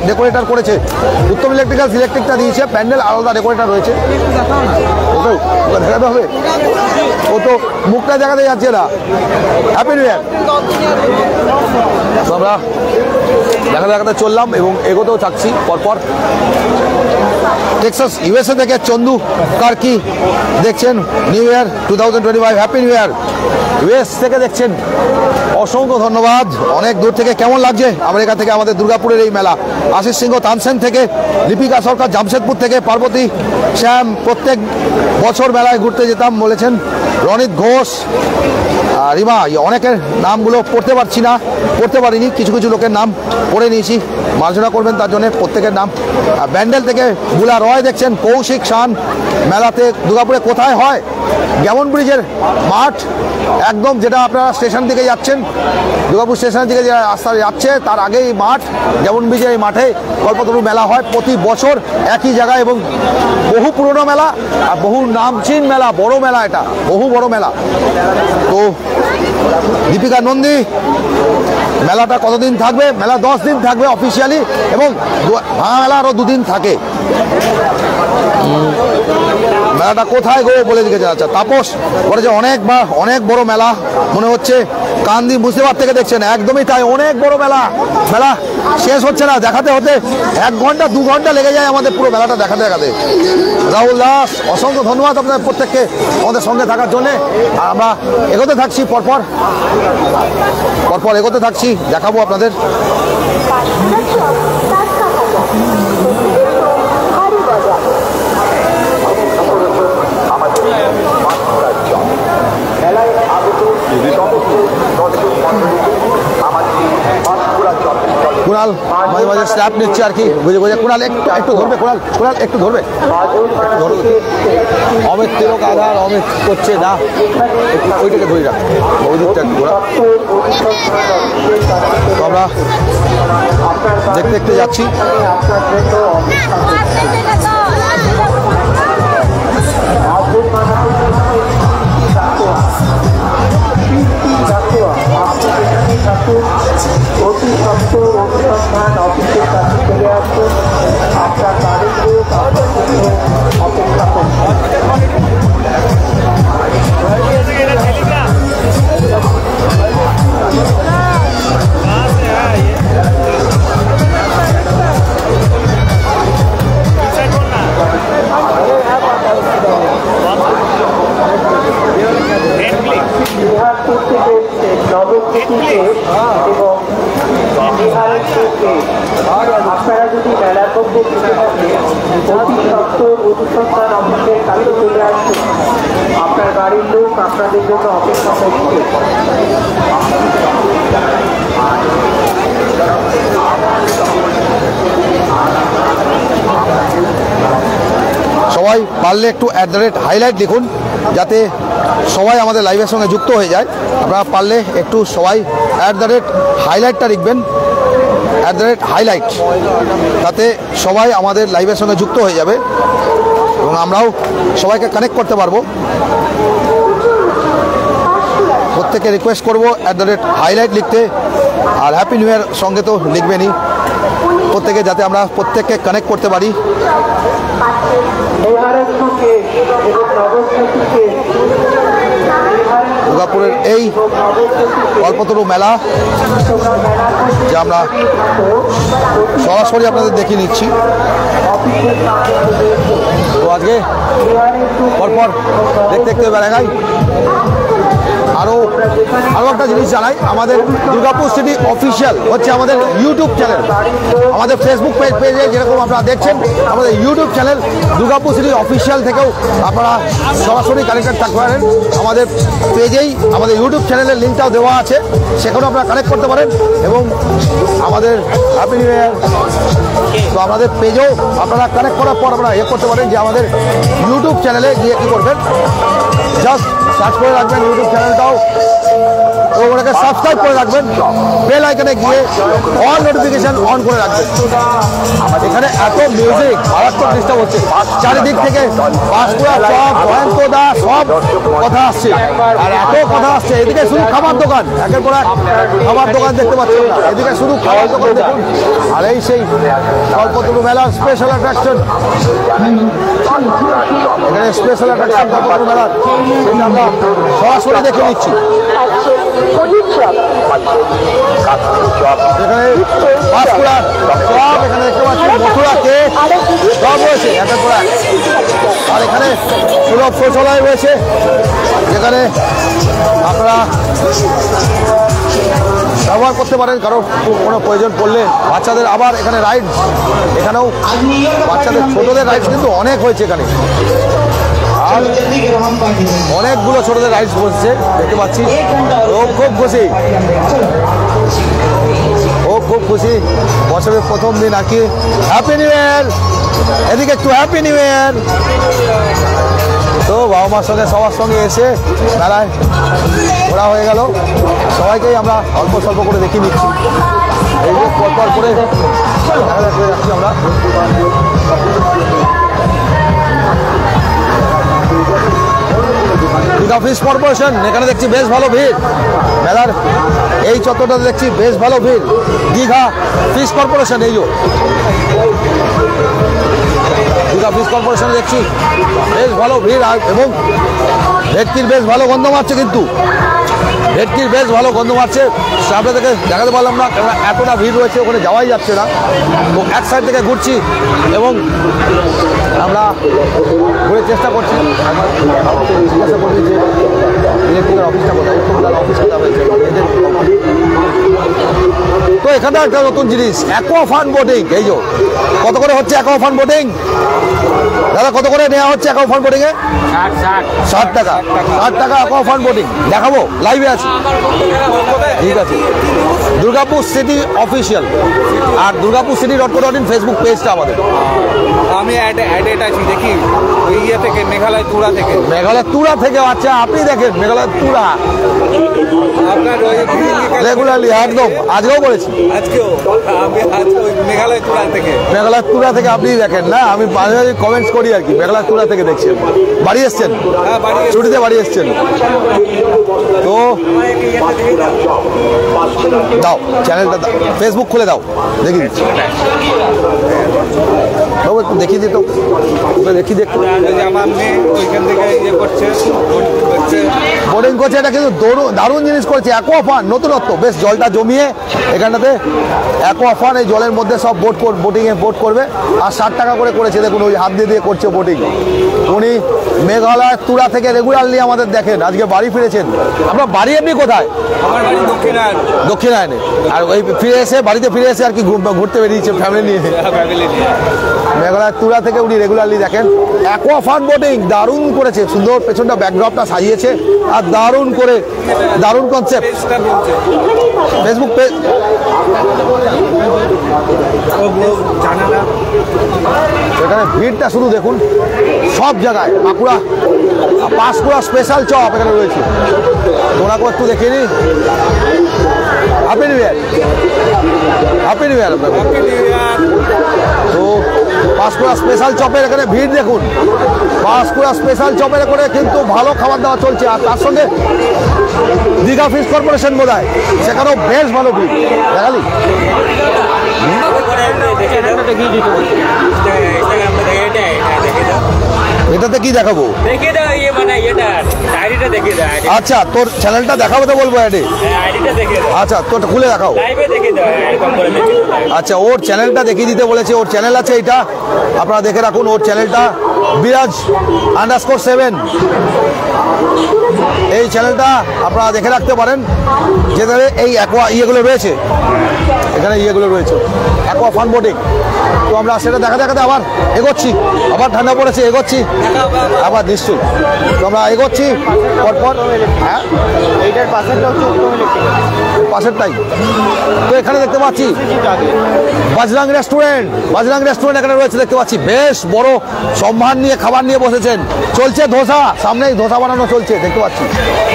ডেকোরেটর করেছে? উত্তম ইলেকট্রিক্যালস ইলেকট্রিকটা দিয়েছে, প্যান্ডেল আলাদা ডেকোরেটর রয়েছে। ওকেও দেখাতে হবে, ও তো মুখটা দেখাতে যাচ্ছে না। Happy new year. আমরা দেখাতে চললাম এবং এগোতেও থাকছি পরপর। টেক্সাস ইউএসএ থেকে চন্দু কার্কি দেখছেন নিউ ইয়ার 2025, হ্যাপি নিউ ইয়ার। ইউএস থেকে দেখছেন, অসংখ্য ধন্যবাদ। অনেক দূর থেকে কেমন লাগছে আমেরিকা থেকে আমাদের দুর্গাপুরের এই মেলা? আশিস সিংহ তানসেন থেকে, লিপিকা সরকার জামশেদপুর থেকে, পার্বতী শ্যাম প্রত্যেক বছর মেলায় ঘুরতে যেতাম বলেছেন। রনিত ঘোষ, রিমা, অনেকের নামগুলো পড়তে পারিনি, কিছু কিছু লোকের নাম পড়ে নিয়েছি, মার্জনা করবেন তার জন্য প্রত্যেকের নাম। ব্যান্ডেল থেকে বুলা রয় দেখছেন, কৌশিক শান, মেলাতে দুর্গাপুরে কোথায় হয়? গেমন ব্রিজের মাঠ, একদম যেটা আপনারা স্টেশন থেকে যাচ্ছেন, দুর্গাপুর স্টেশন থেকে যে রাস্তা যাচ্ছে তার আগেই মাঠ, গেমন ব্রিজের এই মাঠে কল্পতরু মেলা হয় প্রতি বছর একই জায়গায়, এবং বহু পুরনো মেলা আর বহু নামচীন মেলা, বড় মেলা, এটা বহু বড় মেলা। তো দীপিকা নন্দী, মেলাটা কতদিন থাকবে? মেলা 10 দিন থাকবে অফিসিয়ালি, এবং ভাঙা মেলা আরও 2 দিন থাকে। মেলাটা কোথায় গো বলে দিকে যাচ্ছে তাপস বলে যে অনেক বড় মেলা মনে হচ্ছে। কান্দি মুর্শিদাবাদ থেকে দেখছেন, একদমই তাই, অনেক বড় মেলা। মেলা শেষ হচ্ছে না, দেখাতে হতে 1 ঘন্টা 2 ঘন্টা লেগে যায় আমাদের পুরো মেলাটা দেখাতে। রাহুল দাস, অসংখ্য ধন্যবাদ আপনাদের প্রত্যেককে আমাদের সঙ্গে থাকার জন্যে। আর আমরা এগোতে থাকছি, পরপর এগোতে থাকছি, দেখাবো আপনাদের। কুণাল মাঝে মাঝে স্ট্যাপ নিচ্ছে আর কি, বুঝে কুণাল একটু ধরবে, কুণাল একটু ধরবে। অমিত তিলক আধার, অমিত করছে না, ওইটাকে ধরে রাখ, ওই দিকটা ঘোরা। তো আমরা দেখতে যাচ্ছি। অতি সত্ত্বর অনুসন্ধান অফিসের কাছে চলে আসুন, আপনার গাড়ির লোক আপনার জন্য অপেক্ষা করছে। বিহারপুর থেকে নবদ্বীপে এবং বিহারের থেকে আপনারা যদি মেলার মধ্যে যেতে থাকেন, অতি সত্ত্বর অনুসন্ধান অফিসের কাছে চলে আসুন, আপনার গাড়ির লোক আপনাদের জন্য অপেক্ষা করছে। সবাই পারলে একটু @হাইলাইট লিখুন, যাতে সবাই আমাদের লাইভের সঙ্গে যুক্ত হয়ে যায়। আপনারা পারলে একটু সবাই @হাইলাইটটা লিখবেন, @হাইলাইট, তাতে সবাই আমাদের লাইভের সঙ্গে যুক্ত হয়ে যাবে এবং আমরাও সবাইকে কানেক্ট করতে পারবো। প্রত্যেকে রিকোয়েস্ট করবো @হাইলাইট লিখতে, আর হ্যাপি নিউ ইয়ার সঙ্গে তো লিখবেনই প্রত্যেকে, যাতে আমরা প্রত্যেককে কানেক্ট করতে পারি। দুর্গাপুরের এই কল্পতরু মেলা যে আমরা সরাসরি আপনাদের দেখিয়ে নিচ্ছি। তো আজকে পরপর দেখতে বেড়াগাই। আরও একটা জিনিস জানাই, আমাদের দুর্গাপুর সিটি অফিসিয়াল হচ্ছে আমাদের ইউটিউব চ্যানেল, আমাদের ফেসবুক পেজে যেরকম আপনারা দেখছেন, আমাদের YouTube channel Durgapur city official থেকেও আপনারা সরাসরি কানেক্টেড থাকতে পারেন। আমাদের পেজেই আমাদের ইউটিউব চ্যানেলের লিঙ্কটাও দেওয়া আছে, সেখানেও আপনারা কানেক্ট করতে পারেন। এবং আমাদের হ্যাপি নিউ ইয়ার, তো আমাদের পেজেও আপনারা কানেক্ট করার পর আপনারা করতে পারেন যে আমাদের ইউটিউব চ্যানেলে গিয়ে কী করবেন, জাস্ট সার্চ করে রাখবেন ইউটিউব চ্যানেলটাও, তো ওটাকে সাবস্ক্রাইব করে রাখবেন, বেল আইকনে গিয়ে অল নোটিফিকেশন অন করে রাখবেন। এখানে এত মিউজিক মারাত্মক ডিস্টার্ব হচ্ছে, চারিদিক থেকে বাঁশকুড়া চপ, জয়ন্তদা সব কথা আসছে, আর এত কথা আসছে। এদিকে শুধু খাবার দোকান, একের পর এক খাবার দোকান দেখতে পাচ্ছেন না, এদিকে শুধু খাবার দোকান দেখুন। আর এই সেই কল্পতরু মেলার স্পেশাল অ্যাট্রাকশন, এখানে স্পেশাল অ্যাট্রাকশন কল্পতরু মেলার, সেটা আমরা সরাসরি দেখে নিচ্ছি। এখানে বাঁশকুড়া সব, এখানে দেখতে পাচ্ছেন মথুরা কেক সব রয়েছে একের পর এক। আর এখানে সুলভ শৌচালয় রয়েছে, যেখানে আপনারা ব্যবহার করতে পারেন কারো কোনো প্রয়োজন পড়লে। বাচ্চাদের আবার এখানে রাইড, এখানেও বাচ্চাদের ছোটদের রাইড কিন্তু অনেক হয়েছে এখানে। আর অনেকগুলো ছোটদের রাইডস বসছে দেখতে পাচ্ছি। ও খুব খুশি, ও খুব খুশি, বছরের প্রথম দিন আর কি। হ্যাপি নিউ ইয়ার, এদিকে একটু হ্যাপি নিউ ইয়ার। তো বাবা মার সঙ্গে সবার সঙ্গে এসে মেলায় ঘোরা হয়ে গেল, সবাইকেই আমরা অল্প স্বল্প করে দেখিয়ে নিচ্ছি। এই যে পরপর করে যাচ্ছি আমরা। দীঘা ফিশ কর্পোরেশন, এখানে দেখছি বেশ ভালো ভিড়। মেলার এই চত্বরটা দেখছি বেশ ভালো ভিড়। দীঘা ফিশ কর্পোরেশন, এই যে দীঘা ফিশ কর্পোরেশনে দেখছি বেশ ভালো ভিড়। আর এবং ভেটকির বেশ ভালো গন্ধ মারছে, কিন্তু ভেটকির বেশ ভালো গন্ধ মারছে। সামনে থেকে দেখাতে পারলাম না, কারণ এতটা ভিড় রয়েছে, ওখানে যাওয়াই যাচ্ছে না। তো এক সাইড থেকে ঘুরছি এবং আমরা ঘুরে চেষ্টা করছি। জিজ্ঞাসা করছি যে ইলেকট্রিকের অফিসটা কোথায়, অফিস কোথায় হয়েছে এদের। তো এখানে একটা নতুন জিনিস, অ্যাকোয়া ফান বোটিং। এই যে কত করে হচ্ছে অ্যাকোয়া ফান বোটিং দাদা? কত করে নেওয়া হচ্ছে অ্যাকোয়া ফান বোটিং এ? 60 টাকা। 60 টাকা অ্যাকোয়া ফান বোটিং। দেখাবো, লাইভে আছে, ঠিক আছে। দুর্গাপুর সিটি অফিসিয়াল আর দুর্গাপুর সিটি .co.in ফেসবুক পেজটা আমাদের। আমি অ্যাডেড আছি, দেখি ওই ইয়ে থেকে, মেঘালয় তুরা থেকে। মেঘালয় তুরা থেকে? আচ্ছা, আপনি দেখেন মেঘালয় তুরা আপনার ওই রেগুলারলি, একদম আজকেও করেছি। আজকেও আমি ওই মেঘালয় তুরা থেকে। মেঘালয় তুরা থেকে আপনি দেখেন না? আমি মাঝে মাঝে কমেন্টস করি আর কি। মেঘালয় তুরা থেকে দেখছেন, বাড়ি এসছেন? ছুটিতে বাড়ি এসছেন। তো দাও চ্যানেলটা, ফেসবুক খুলে দাও, দেখি দিচ্ছি। একটু দেখিয়ে দিত, দেখি দেখতে। আমার মেয়ে ওইখান থেকে ইয়ে করছে, বোটিং করছে। এটা কিন্তু দারুণ জিনিস করেছে, অ্যাকোয়া ফান, নতুনত্ব। বেশ জলটা জমিয়ে এখানটাতে অ্যাকোয়া ফান, এই জলের মধ্যে সব বোটিংয়ে বোট করবে। আর 60 টাকা করে করেছে, দেখুন ওই হাত দিয়ে করছে বোটিং। উনি মেঘালয় তুরা থেকে রেগুলারলি আমাদের দেখেন, আজকে বাড়ি ফিরেছেন। আপনার বাড়ি এমনি কোথায়? আমার বাড়ি দক্ষিণায়নে। আর ওই ফিরে এসে, বাড়িতে ফিরে এসে আর কি ঘুরতে বেরিয়েছে ফ্যামিলি নিয়ে। মেঘালয় তুরা থেকে উনি রেগুলারলি দেখেন। অ্যাকোয়া ফান বোটিং দারুণ করেছে, সুন্দর পেছনটা ব্যাকড্রপটা সাজিয়েছে আর দারুণ করে, দারুণ কনসেপ্ট। ফেসবুক পেজ এখানে ভিড়টা শুধু দেখুন, সব জায়গায়। বাঁকুড়া পাঁশকুড়া স্পেশাল চপ এখানে রয়েছে, ওনাকে একটু দেখিয়ে নিই। Happy new year, happy new ইয়ার আপনাকে। তো পাঁশকুড়া স্পেশাল চপের এখানে ভিড় দেখুন। পাঁশকুড়া স্পেশাল চপের করে কিন্তু ভালো খাবার দাওয়া চলছে। আর তার সঙ্গে দীঘা ফিশ কর্পোরেশন বোধ হয়, সেখানেও বেশ ভালো ভিড়। দেখালি এটাতে কি দেখাবো? আচ্ছা, তোর চ্যানেলটা দেখাবো তো বলবো অ্যাডে। আচ্ছা, তোরটা খুলে দেখাও। আচ্ছা, ওর চ্যানেলটা দেখিয়ে দিতে বলেছে। ওর চ্যানেল আছে, এটা আপনারা দেখে রাখুন। ওর চ্যানেলটা বিরাজ_7, এই চ্যানেলটা আপনারা দেখে রাখতে পারেন। যেখানে এই অ্যাকোয়া ইয়েগুলো রয়েছে, এখানে ইয়েগুলো রয়েছে, অ্যাকোয়া ফান বোটিং। তো আমরা সেটা দেখাতে আবার এগোচ্ছি। আবার ঠান্ডা পড়েছে, এগোচ্ছি আবার নিশ্চয়ই। তো আমরা এগোচ্ছি পরপর। হ্যাঁ, এইটার পাশেরটাই। তো এখানে দেখতে পাচ্ছি বাজরাং রেস্টুরেন্ট। বাজরাং রেস্টুরেন্ট এখানে রয়েছে, দেখতে পাচ্ছি বেশ বড় সম্ভার নিয়ে খাবার নিয়ে বসেছেন। চলছে ধোসা, সামনেই ধোসা বানানো চলছে, দেখতে পাচ্ছি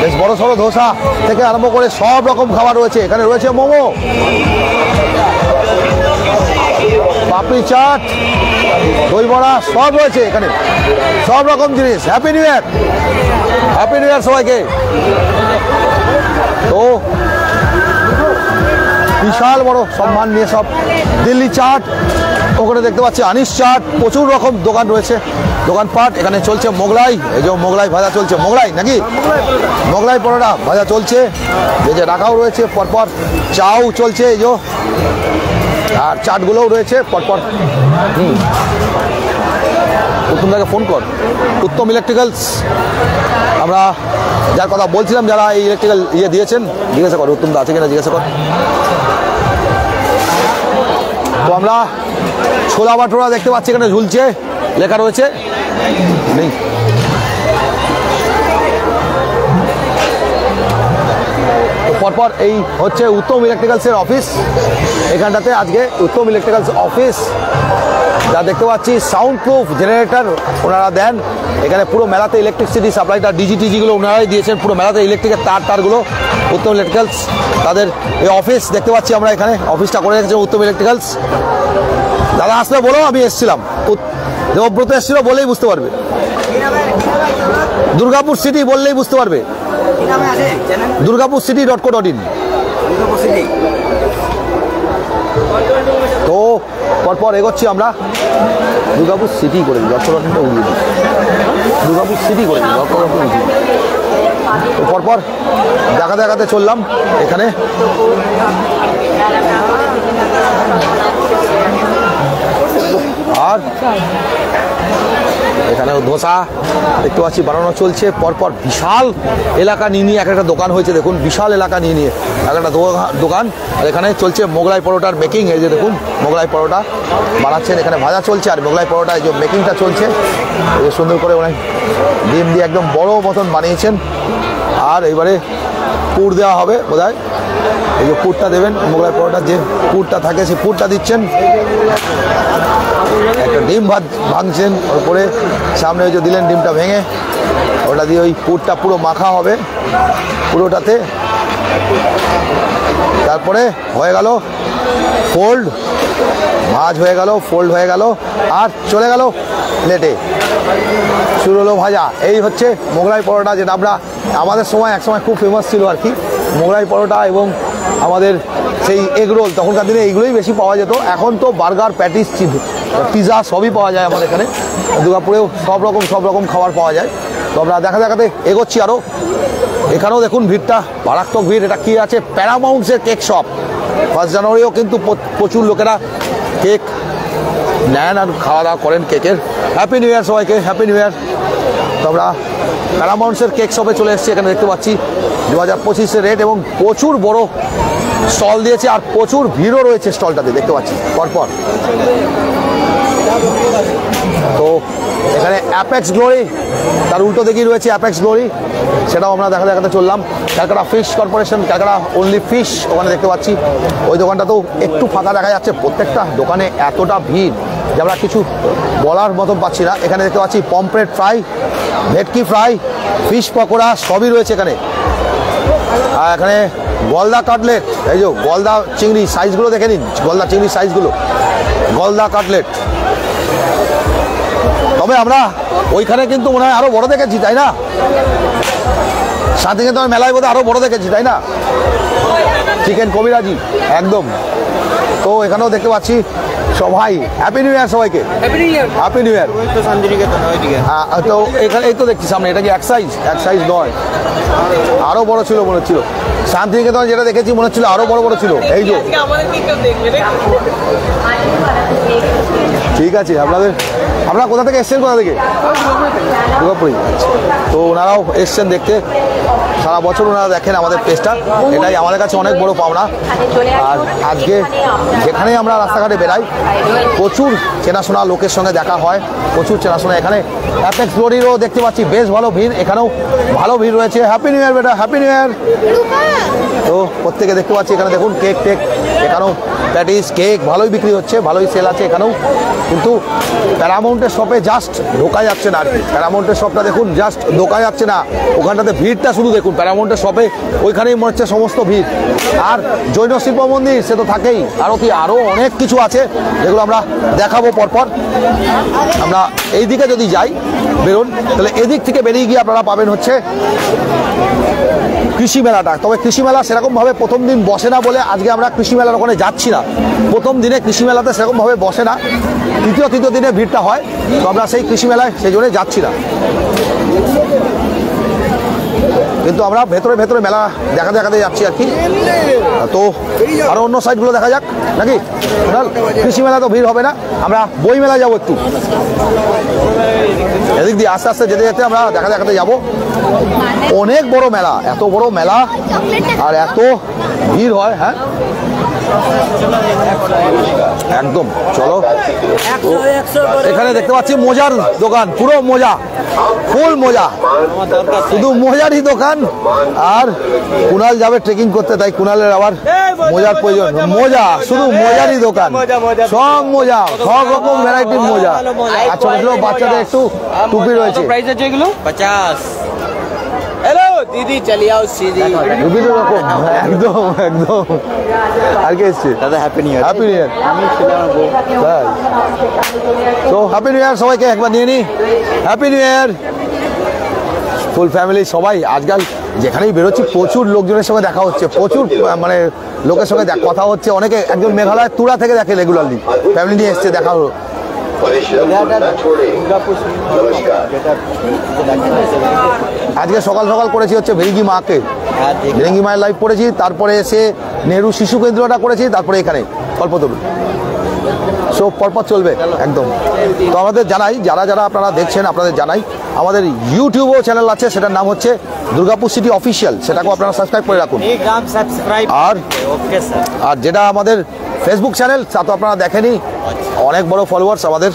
বেশ বড় সড়ো ধোসা থেকে আরম্ভ করে সব রকম খাবার রয়েছে। এখানে রয়েছে মোমো, পাপড়ি চাট, দই বড়া, সব রয়েছে এখানে, সব রকম জিনিস। Happy new year, happy new year সবাইকে। তো বিশাল বড় সম্মান নিয়ে সব দিল্লি চাট, ওখানে দেখতে পাচ্ছি আনিস চাট, প্রচুর রকম দোকান রয়েছে, দোকানপাট। এখানে চলছে মোগলাই, এই যে মোগলাই ভাজা চলছে, মোগলাই নাকি মোগলাই পরোটা ভাজা চলছে, এই যে রাখাও রয়েছে পরপর। চাও চলছে, এই যে, আর চাটগুলোও রয়েছে পরপর। উত্তমদাকে ফোন কর, উত্তম ইলেকট্রিক্যালস। আমরা যার কথা বলছিলাম, যারা এই ইলেকট্রিক্যাল ইয়ে দিয়েছেন, জিজ্ঞাসা কর উত্তমদা আছে কিনা, জিজ্ঞাসা কর। তো আমরা ছোলা বাটোরা দেখতে পাচ্ছি, এখানে ঝুলছে, লেখা রয়েছে নেই। তো পরপর এই হচ্ছে উত্তম ইলেকট্রিক্যালসের অফিস। এখানটাতে আজকে উত্তম ইলেকট্রিক্যালস অফিস, যা দেখতে পাচ্ছি সাউন্ড প্রুফ জেনারেটর ওনারা দেন। এখানে পুরো মেলাতে ইলেকট্রিসিটি সাপ্লাইটা ডিজিটিজিগুলো ওনারাই দিয়েছেন। পুরো মেলাতে ইলেকট্রিকের তারগুলো উত্তম ইলেকট্রিক্যালস তাদের এই অফিস দেখতে পাচ্ছি আমরা। এখানে অফিসটা করে রেখেছেন উত্তম ইলেকট্রিক্যালস। দাদা আসলে বলো, আমি এসেছিলাম, দেবব্রত এসেছিল বলেই বুঝতে পারবে। দুর্গাপুর সিটি বললেই বুঝতে পারবে, durgapurcity.co.in। তো পরপর এগোচ্ছি আমরা। দুর্গাপুর সিটি করে দিই, ডটকো.ইনটা উড়িয়ে দিই, দুর্গাপুর সিটি করে দিই, ডটকো.ইনটা উড়িয়ে দিই। তো পরপর দেখাতে দেখাতে চললাম এখানে। আর এখানেও ধোসা দেখতে পাচ্ছি বানানো চলছে। পরপর বিশাল এলাকা নিয়ে নিয়ে এক একটা দোকান হয়েছে, দেখুন বিশাল এলাকা নিয়ে নিয়ে এক একটা দোকান। আর এখানে চলছে মোগলাই পরোটার মেকিং। এই যে দেখুন মোগলাই পরোটা বানাচ্ছেন, এখানে ভাজা চলছে আর মোগলাই পরোটা এই যে মেকিংটা চলছে। এই যে সুন্দর করে অনেক ডিম দিয়ে একদম বড় মতন বানিয়েছেন। আর এবারে পুর দেওয়া হবে বোধহয়, এই যে পুরটা দেবেন, মোগলাই পরোটার যে পুরটা থাকে সেই পুরটা দিচ্ছেন। একটা ডিম ভাঙছেন, ওপরে সামনে ওই যে দিলেন ডিমটা ভেঙে, ওটা দিয়ে ওই পুরটা পুরো মাখা হবে পুরোটাতে। তারপরে হয়ে গেল ফোল্ড, ভাজ হয়ে গেল, ফোল্ড হয়ে গেল আর চলে গেল প্লেটে। শুরু হলো ভাজা। এই হচ্ছে মোগলাই পরোটা, যেটা আমরা আমাদের সময় একসময় খুব ফেমাস ছিল আর কি, মোগলাই পরোটা এবং আমাদের সেই এগরোল। তখনকার দিনে এইগুলোই বেশি পাওয়া যেত। এখন তো বার্গার, প্যাটিস, পিৎজা সবই পাওয়া যায় আমাদের এখানে। দুর্গাপুরেও সব রকম খাবার পাওয়া যায়। তো আমরা দেখাতে এগোচ্ছি আরও। এখানেও দেখুন ভিড়টা, মারাত্মক ভিড়। এটা কি আছে? প্যারামাউন্টসের কেক শপ। 1 জানুয়ারিও কিন্তু প্রচুর লোকেরা কেক নেন আর খাওয়া দাওয়া করেন কেকের। হ্যাপি নিউ ইয়ার সবাইকে, হ্যাপি নিউ ইয়ার। তো আমরা প্যারামাউন্টসের কেক শপে চলে এসেছি। এখানে দেখতে পাচ্ছি 2025-এর রেট এবং প্রচুর বড় স্টল দিয়েছে আর প্রচুর ভিড়ও রয়েছে স্টলটাতে দেখতে পাচ্ছি পরপর। তো এখানে অ্যাপেক্স গ্লোরি, তার উল্টো দিকেই রয়েছে অ্যাপেক্স গ্লোরি, সেটাও আমরা দেখাতে চললাম। Calcutta fish corporation, Calcutta only fish, ওখানে দেখতে পাচ্ছি। ওই দোকানটাতেও একটু ফাঁকা দেখা যাচ্ছে। প্রত্যেকটা দোকানে এতটা ভিড় যে আমরা কিছু বলার মতো পাচ্ছি না। এখানে দেখতে পাচ্ছি পমফ্রেট ফ্রাই, ভেটকি ফ্রাই, ফিশ পকোড়া সবই রয়েছে এখানে। আর এখানে গলদা কাটলেট, এই যে গলদা চিংড়ি সাইজগুলো দেখে নিন, গলদা চিংড়ি সাইজগুলো, গলদা কাটলেট। তবে আমরা ওইখানে কিন্তু মনে হয় আরো বড় দেখেছি, তাই না? শান্তিনিকেতন মেলায় বোধহয় আরো বড় দেখেছি, তাই না? চিকেন কবিরাজি একদম। তো এখানেও দেখতে পাচ্ছি সবাই। হ্যাপি নিউ ইয়ার সবাইকে, হ্যাপি নিউ ইয়ার। হ্যাঁ, তো এখানে এই তো দেখছি সামনে, এটা কি এক সাইজ নয়, আরো বড় ছিল মনে হচ্ছিল। শান্তিনিকেতন যেটা দেখেছি মনে হচ্ছিল আরো বড় ছিল। এই যে ঠিক আছে, আপনারা কোথা থেকে এসছেন? কোথা থেকে? দুর্গাপুরি। তো ওনারাও এসছেন দেখতে, সারা বছর ওনারা দেখেন আমাদের পেজটা, এটাই আমাদের কাছে অনেক বড় পাওনা। আর আজকে যেখানেই আমরা রাস্তাঘাটে বেরাই প্রচুর চেনাশোনা লোকের সঙ্গে দেখা হয়, প্রচুর চেনাশোনা। এখানে অ্যাপেক্স গ্লোরিরও দেখতে পাচ্ছি বেশ ভালো ভিড়, এখানেও ভালো ভিড় রয়েছে। হ্যাপি নিউ ইয়ার বেটা, হ্যাপি নিউ ইয়ার। তো প্রত্যেকে দেখতে পাচ্ছি এখানে দেখুন কেক টেক, এখানেও প্যাটিস কেক ভালোই বিক্রি হচ্ছে, ভালোই সেল আছে এখানেও। কিন্তু প্যারামাউন্টের শপে জাস্ট ঢোকা যাচ্ছে না আর কি। প্যারামাউন্টের শপটা দেখুন, জাস্ট ঢোকা যাচ্ছে না। ওখানটাতে ভিড়টা শুধু দেখুন, প্যারামাউন্টের শপে ওইখানেই মনে হচ্ছে সমস্ত ভিড়। আর জৈন শিল্প মন্দির সে তো থাকেই, আরও অনেক কিছু আছে যেগুলো আমরা দেখাবো পরপর। আমরা এই দিকে যদি যাই বেরোন, তাহলে এদিক থেকে বেরিয়ে গিয়ে আপনারা পাবেন হচ্ছে কৃষি মেলাটা। তবে কৃষি মেলা সেরকমভাবে প্রথম দিন বসে না বলে আজকে আমরা কৃষি মেলার ওখানে যাচ্ছি না। প্রথম দিনে কৃষি মেলাতে সেরকমভাবে বসে না, তৃতীয় দিনে ভিড়টা হয়। তো আমরা সেই কৃষি মেলায় সেই জন্য যাচ্ছি না। কিন্তু আমরা ভেতরে মেলা দেখাতে যাচ্ছি আর কি। তো আরো অন্য সাইডগুলো দেখা যাক নাকি? কৃষি মেলা তো ভিড় হবে না, আমরা বই মেলা যাবো একটু। এদিক দিয়ে আস্তে আস্তে যেতে আমরা দেখাতে যাবো। অনেক বড় মেলা, এত বড় মেলা আর এত ভিড় হয়। হ্যাঁ, একদম। চলো, এখানে দেখতে পাচ্ছি মোজার দোকান, পুরো মোজা, ফুল মোজা, শুধু মোজারই দোকান। আর কুণাল যাবে ট্রেকিং করতে, তাই কুণালের আবার মোজার প্রয়োজন। মোজা, শুধু মোজারই দোকান, সব মোজা, সব রকম ভ্যারাইটির মোজা। আর ছোট ছোট বাচ্চাদের একটু টুপি রয়েছে। প্রাইস আছে এগুলো 50। হ্যালো দিদি, চলে आओ सीधी। বিভিন্ন রকম, একদম একদম। আর কে এসছে দাদা? Happy new year. Happy new year. তো হ্যাপি নিউ ইয়ার সবাইকে একবার নিয়ে নি। হ্যাপি নিউ ইয়ার ফুল ফ্যামিলি সবাই। আজকাল যেখানেই বেরোচ্ছি প্রচুর লোকজনের সঙ্গে দেখা হচ্ছে, প্রচুর মানে লোকের সঙ্গে কথা হচ্ছে। অনেকে, একজন মেঘালয় তুরা থেকে দেখে রেগুলারলি, ফ্যামিলি নিয়ে এসছে, দেখা হলো। আজকে সকাল সকাল করেছি হচ্ছে ভেরিঙ্গি মাকে, ভেরিঙ্গি মায়ের লাইভ করেছি, তারপরে এসে নেহরু শিশু কেন্দ্রটা করেছি, তারপরে এখানে কল্পতরু। সব পরপর চলবে একদম। তো আমাদের জানাই, যারা যারা আপনারা দেখছেন আপনাদের জানাই, আমাদের ইউটিউবও চ্যানেল আছে, সেটার নাম হচ্ছে দুর্গাপুর সিটি অফিসিয়াল, সেটাকেও আপনারা সাবস্ক্রাইব করে রাখুন। আর যেটা আমাদের ফেসবুক চ্যানেল, তা তো আপনারা দেখেনি, অনেক বড় ফলোয়ার্স আমাদের।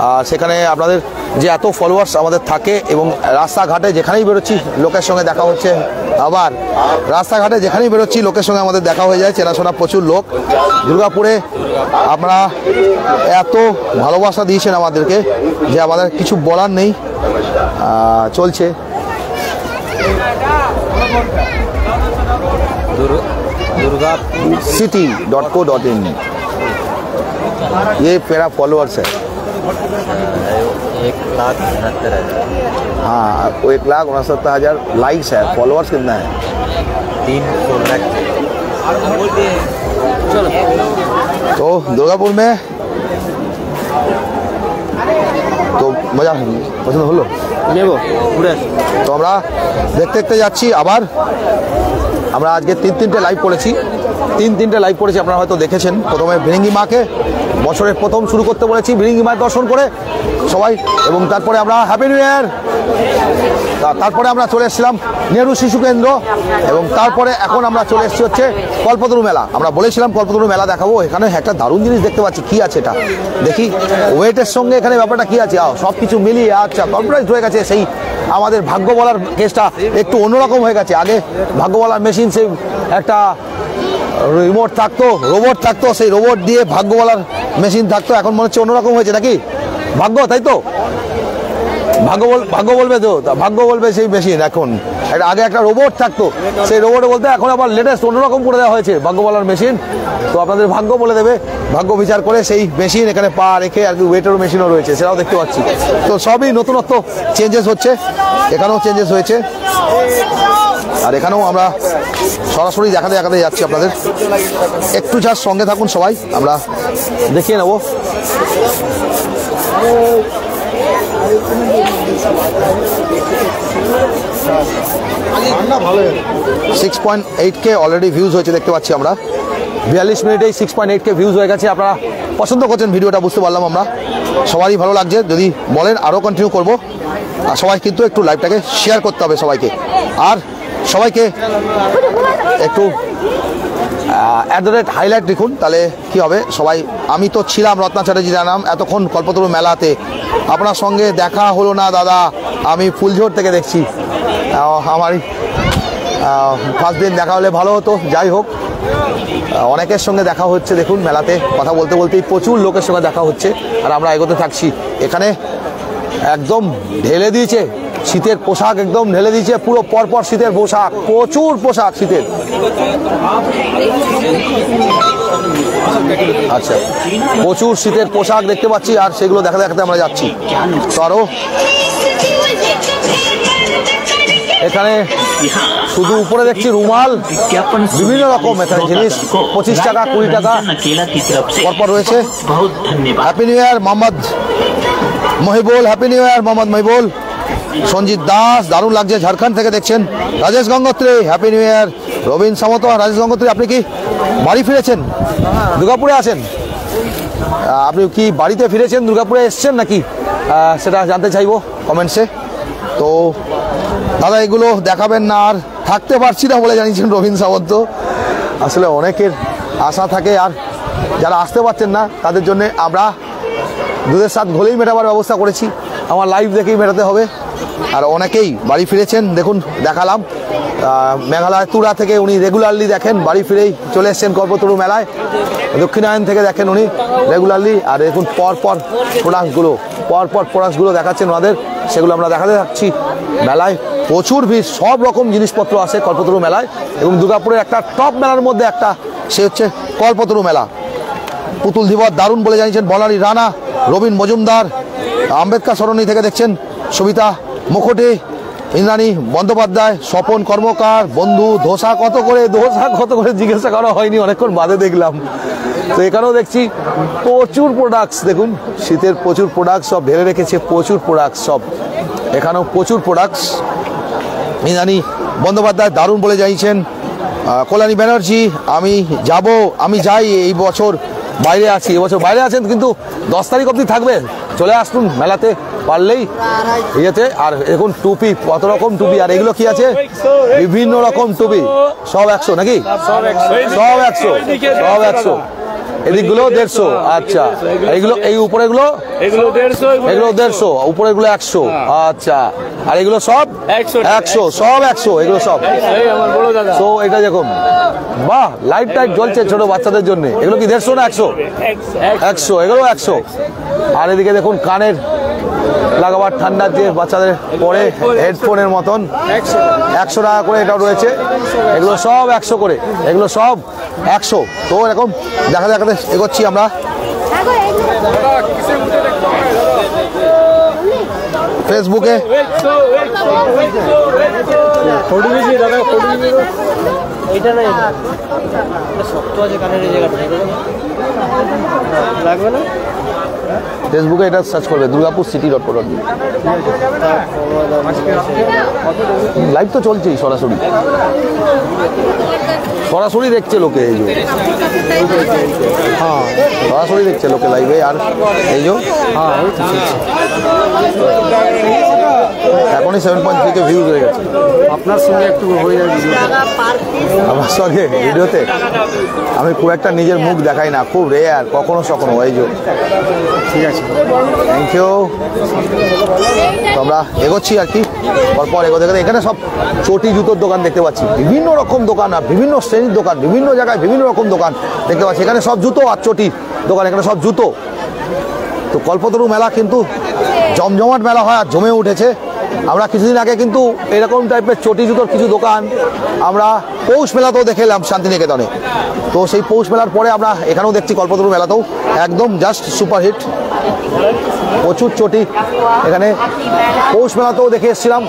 আর সেখানে আপনাদের যে এত ফলোয়ার্স আমাদের থাকে, এবং রাস্তাঘাটে যেখানেই বেরোচ্ছি লোকের সঙ্গে দেখা হচ্ছে। আবার রাস্তাঘাটে যেখানেই বেরোচ্ছি লোকের সঙ্গে আমাদের দেখা হয়ে যায়, চেনাশোনা প্রচুর লোক। দুর্গাপুরে আপনারা এত ভালোবাসা দিয়েছেন আমাদেরকে যে আমাদের কিছু বলার নেই। চলছে durgapurcity.co.in। ये मेरा फॉलोअर्स है। 1,69,000। हाँ, वो 1,69,000 लाइक्स है। फॉलोअर्स कितना है? 3-4 लाख। तो दुर्गापुर में তো মজা পছন্দ হলো, নেব ঘুরে। তো আমরা দেখতে দেখতে যাচ্ছি। আবার আমরা আজকে তিনটে লাইভ করেছি, তিনটে লাইভ করেছি, আপনারা হয়তো দেখেছেন। প্রথমে ভিরিঙ্গি মাকে বছরের প্রথম শুরু করতে বলেছি, ভিরিঙ্গি মায়ের দর্শন করে সবাই, এবং তারপরে আমরা হ্যাপি নিউ ইয়ার, তারপরে আমরা চলে এসেছিলাম নেহরু শিশু কেন্দ্র, এবং তারপরে এখন আমরা চলে এসেছি হচ্ছে কল্পতরু মেলা। আমরা বলেছিলাম কল্পতরু মেলা দেখাবো। এখানে একটা দারুণ জিনিস দেখতে পাচ্ছি, কি আছে এটা দেখি। ওয়েটের সঙ্গে এখানে ব্যাপারটা কি আছে, সব কিছু মিলিয়ে আচ্ছা কম্পিউটারাইজড হয়ে গেছে। সেই আমাদের ভাগ্য বলার কেসটা একটু অন্যরকম হয়ে গেছে। আগে ভাগ্য বলার মেশিন, সেই একটা রিমোট থাকতো, রোবট থাকতো, সেই রোবট দিয়ে ভাগ্য বলার মেশিন থাকতো। এখন মনে হচ্ছে অন্যরকম হয়েছে নাকি ভাগ্য, তাই তো? ভাগ্য বলবে তো, ভাগ্য বলবে সেই মেশিন। এখন আগে একটা রোবট থাকতো, সেই রোবটে বলতে, এখন আবার লেটেস্ট অন্যরকম করে দেওয়া হয়েছে ভাগ্য বলার মেশিন। তো আপনাদের ভাগ্য বলে দেবে, ভাগ্য বিচার করে সেই মেশিন এখানে পা রেখে, আর কি ওয়েটার মেশিনও রয়েছে, সেটাও দেখতে পাচ্ছি। তো সবই নতুনত্ব চেঞ্জেস হচ্ছে, এখানেও চেঞ্জেস হয়েছে। আর এখানেও আমরা সরাসরি দেখাতে যাচ্ছি আপনাদের। একটু যার সঙ্গে থাকুন সবাই, আমরা দেখিয়ে নেব। 6.8K অলরেডি ভিউজ হয়েছে দেখতে পাচ্ছি আমরা। 42 মিনিটেই 6.8K ভিউজ হয়ে গেছে। আপনারা পছন্দ করছেন ভিডিওটা, বুঝতে পারলাম আমরা। সবারই ভালো লাগছে, যদি বলেন আরও কন্টিনিউ করব। আর সবাই কিন্তু একটু লাইভটাকে শেয়ার করতে হবে সবাইকে, আর সবাইকে একটু হাইলাইট লিখুন, তাহলে কি হবে সবাই। আমি তো ছিলাম রত্না চ্যাটার্জি নাম এতক্ষণ কল্পতরু মেলাতে, আপনার সঙ্গে দেখা হলো না দাদা, আমি ফুলঝোর থেকে দেখছি। আমারই ফার্স্ট দিন দেখা হলে ভালো হতো। যাই হোক, অনেকের সঙ্গে দেখা হচ্ছে দেখুন, মেলাতে কথা বলতে বলতেই প্রচুর লোকের সঙ্গে দেখা হচ্ছে। আর আমরা এগোতে থাকছি। এখানে একদম ঢেলে দিয়েছে শীতের পোশাক, একদম ঢেলে দিয়েছে পুরো পরপর শীতের পোশাক, প্রচুর পোশাক শীতের। আচ্ছা, প্রচুর শীতের পোশাক দেখতে পাচ্ছি, আর সেগুলো দেখাতে দেখাতে আমরা যাচ্ছি। তো আরও এখানে শুধু উপরে দেখছি রুমাল, বিভিন্ন রকম এখানে জিনিস, 25 টাকা 20 টাকা পরপর রয়েছে। Happy new year Mohammad Mohibul, happy new year Mohammad Mohibul. Sanjit Das, দারুণ লাগছে, ঝাড়খণ্ড থেকে দেখছেন। Rajesh Gangotri, happy new year. Rabin Samanta, Rajesh Gangotri, আপনি কি বাড়ি ফিরেছেন? দুর্গাপুরে আছেন? আপনি কি বাড়িতে ফিরেছেন, দুর্গাপুরে এসছেন নাকি, সেটা জানতে চাইবো কমেন্টসে। তো দাদা এগুলো দেখাবেন না, আর থাকতে পারছি না বলে জানিয়েছেন রবীন সামন্ত। আসলে অনেকের আশা থাকে, আর যারা আসতে পারছেন না তাদের জন্য আমরা দুধের স্বাদ ঘোলেই মেটাবার ব্যবস্থা করেছি। আমার লাইভ দেখেই মেটাতে হবে। আর অনেকেই বাড়ি ফিরেছেন, দেখুন দেখালাম মেঘালয় তুরা থেকে উনি রেগুলারলি দেখেন, বাড়ি ফিরেই চলে এসছেন কল্পতরু মেলায়। দক্ষিণায়ন থেকে দেখেন উনি রেগুলারলি। আর দেখুন পরপর প্রোডাক্টসগুলো দেখাচ্ছেন ওনাদের, সেগুলো আমরা দেখাতে থাকছি। মেলায় প্রচুর ভিড়, সব রকম জিনিসপত্র আসে কল্পতরু মেলায়। এবং দুর্গাপুরের একটা টপ মেলার মধ্যে একটা, সে হচ্ছে কল্পতরু মেলা। পুতুল দিবস দারুণ বলে জানিয়েছেন বনানী রানা, রবীন মজুমদার, আম্বেদকর সরণি থেকে দেখছেন সবিতা মুখোটে, ইন্দ্রাণী বন্দ্যোপাধ্যায়, স্বপন কর্মকার, বন্ধু। ধোসা কত করে জিজ্ঞাসা করা হয়নি, অনেকক্ষণ বাদে দেখলাম। তো এখানেও দেখছি প্রচুর প্রোডাক্টস, দেখুন শীতের প্রচুর প্রোডাক্টস সব ঢেলে রেখেছে, প্রচুর প্রোডাক্টস সব এখানেও প্রচুর প্রোডাক্টস। ইন্দ্রাণী বন্দ্যোপাধ্যায় দারুণ বলে জানিয়েছেন। কল্যাণী ব্যানার্জি, আমি যাই এই বছর বাইরে আছি, এবছর বাইরে আছেন কিন্তু 10 তারিখ অবধি থাকবে, চলে আসুন মেলাতে পারলেই ইয়েতে। আর এখন টুপি, কত রকম টুপি, আর এগুলো কি আছে বিভিন্ন রকম টুপি, সব 100 নাকি? সব 100। এদিকগুলো 150। আচ্ছা, এইগুলো এই উপরেগুলো এগুলো 150, উপরেগুলো 100। আচ্ছা, আর এগুলো সব 100, সব 100, এগুলো সব। তো এটা দেখুন, বাহ, লাইট টাইট জ্বলছে ছোট বাচ্চাদের জন্য। এগুলো কি 150 না 100? 100, এগুলো 100। আর এদিকে দেখুন কানের লাগাবার ঠান্ডার যে বাচ্চাদের পরে হেডফোনের মতন 100 টাকা করে এটাও রয়েছে। এগুলো সব 100 করে, এগুলো সব 100। তো এরকম দেখাতে এগোচ্ছি আমরা। ফেসবুকে এটা না, শক্ত আছে কানের জায়গাটা, লাগবে না? ফেসবুকে এটা সার্চ করবে Durgapur city dot co. Live তো চলছেই, সরাসরি দেখছে লোকে, এই যে হ্যাঁ সরাসরি দেখছে লোকে লাইভে। আর এই যে এখনই 7.3 ভিউজ হয়ে গেছে। আপনার সঙ্গে একটু হয়ে যাবে আমার সঙ্গে ভিডিওতে আমি খুব একটা নিজের মুখ দেখাই না, খুব রেয়ার, কখনো এই যে। ঠিক আছে, থ্যাংক ইউ। তো আমরা এগোচ্ছি আর কি, পরপর এগোতে এখানে সব চটি জুতোর দোকান দেখতে পাচ্ছি, বিভিন্ন রকম দোকান, আর বিভিন্ন শ্রেণীর দোকান, বিভিন্ন জায়গায় বিভিন্ন রকম দোকান দেখতে পাচ্ছি। এখানে সব জুতো আর চটির দোকান, এখানে সব জুতো। তো কল্পতরু মেলা কিন্তু জমজমাট মেলা হয়, আর জমে উঠেছে। আমরা কিছুদিন আগে কিন্তু এরকম টাইপের চটি জুতোর কিছু দোকান আমরা পৌষ মেলাতেও দেখে এলাম শান্তিনিকেতনে। তো সেই পৌষ মেলার পরে আমরা এখানেও দেখছি কল্পতরু মেলাতেও একদম জাস্ট সুপারহিট, প্রচুর চটি। এখানে পৌষ মেলাতেও দেখে এসেছিলাম,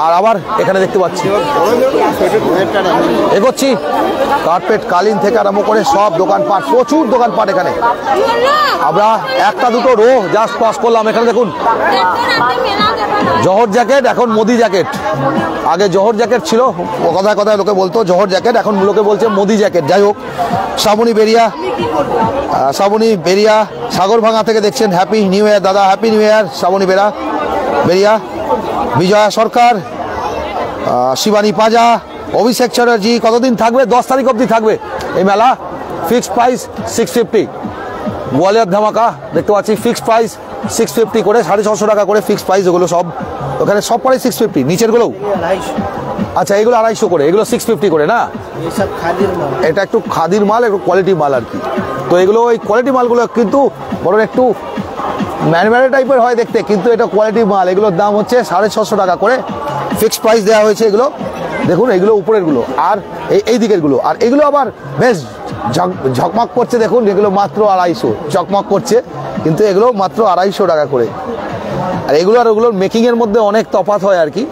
আর আবার এখানে দেখতে পাচ্ছি। এগোচ্ছি, কার্পেট কালীন থেকে আরম্ভ করে সব দোকানপাট, প্রচুর দোকানপাট এখানে। আমরা একটা দুটো রো জাস্ট পাস করলাম। এখানে দেখুন জহর জ্যাকেট, এখন মোদি জ্যাকেট। আগে জহর জ্যাকেট ছিল, কথায় লোকে বলতো জহর জ্যাকেট, এখন লোকে বলছে মোদি জ্যাকেট। যাই হোক, শ্রাবণী বেরিয়া সাগরভাঙা থেকে দেখছেন। হ্যাপি নিউ ইয়ার দাদা, happy new year Shrabani Beria. Bijaya Sarkar, Shibani Paja, Abhishek Chatterjee. কতদিন থাকবে? 10 তারিখ অবধি থাকবে এই মেলা। Fixed price 650। গোয়ালিয়র ধামাকা দেখতে পাচ্ছি, ফিক্সড প্রাইস 650 করে, 650 টাকা করে ফিক্সড প্রাইস। ওগুলো সব ওখানে সব প্রাইস 650, নিচের গুলোও। আচ্ছা, এগুলো 250 করে, এগুলো 650 করে না? এটা একটু খাদির মাল, একটু কোয়ালিটি মাল আর কি। তো এগুলো ওই কোয়ালিটি মালগুলো কিন্তু বরং একটু ম্যানম্যানে টাইপের হয় দেখতে, কিন্তু এটা কোয়ালিটি মাল। এগুলোর দাম হচ্ছে 650 টাকা করে ফিক্সড প্রাইস দেওয়া হয়েছে। এগুলো দেখুন, এগুলো উপরের গুলো আর এই দিকের গুলো, আর এগুলো আবার বেশ ঝকমক করছে। দেখুন, এগুলো মাত্র 250, চকমক করছে, কিন্তু এগুলো মাত্র 250 টাকা করে। আর এগুলো আর ওগুলোর মেকিংয়ের মধ্যে অনেক তফাৎ হয় আর কি।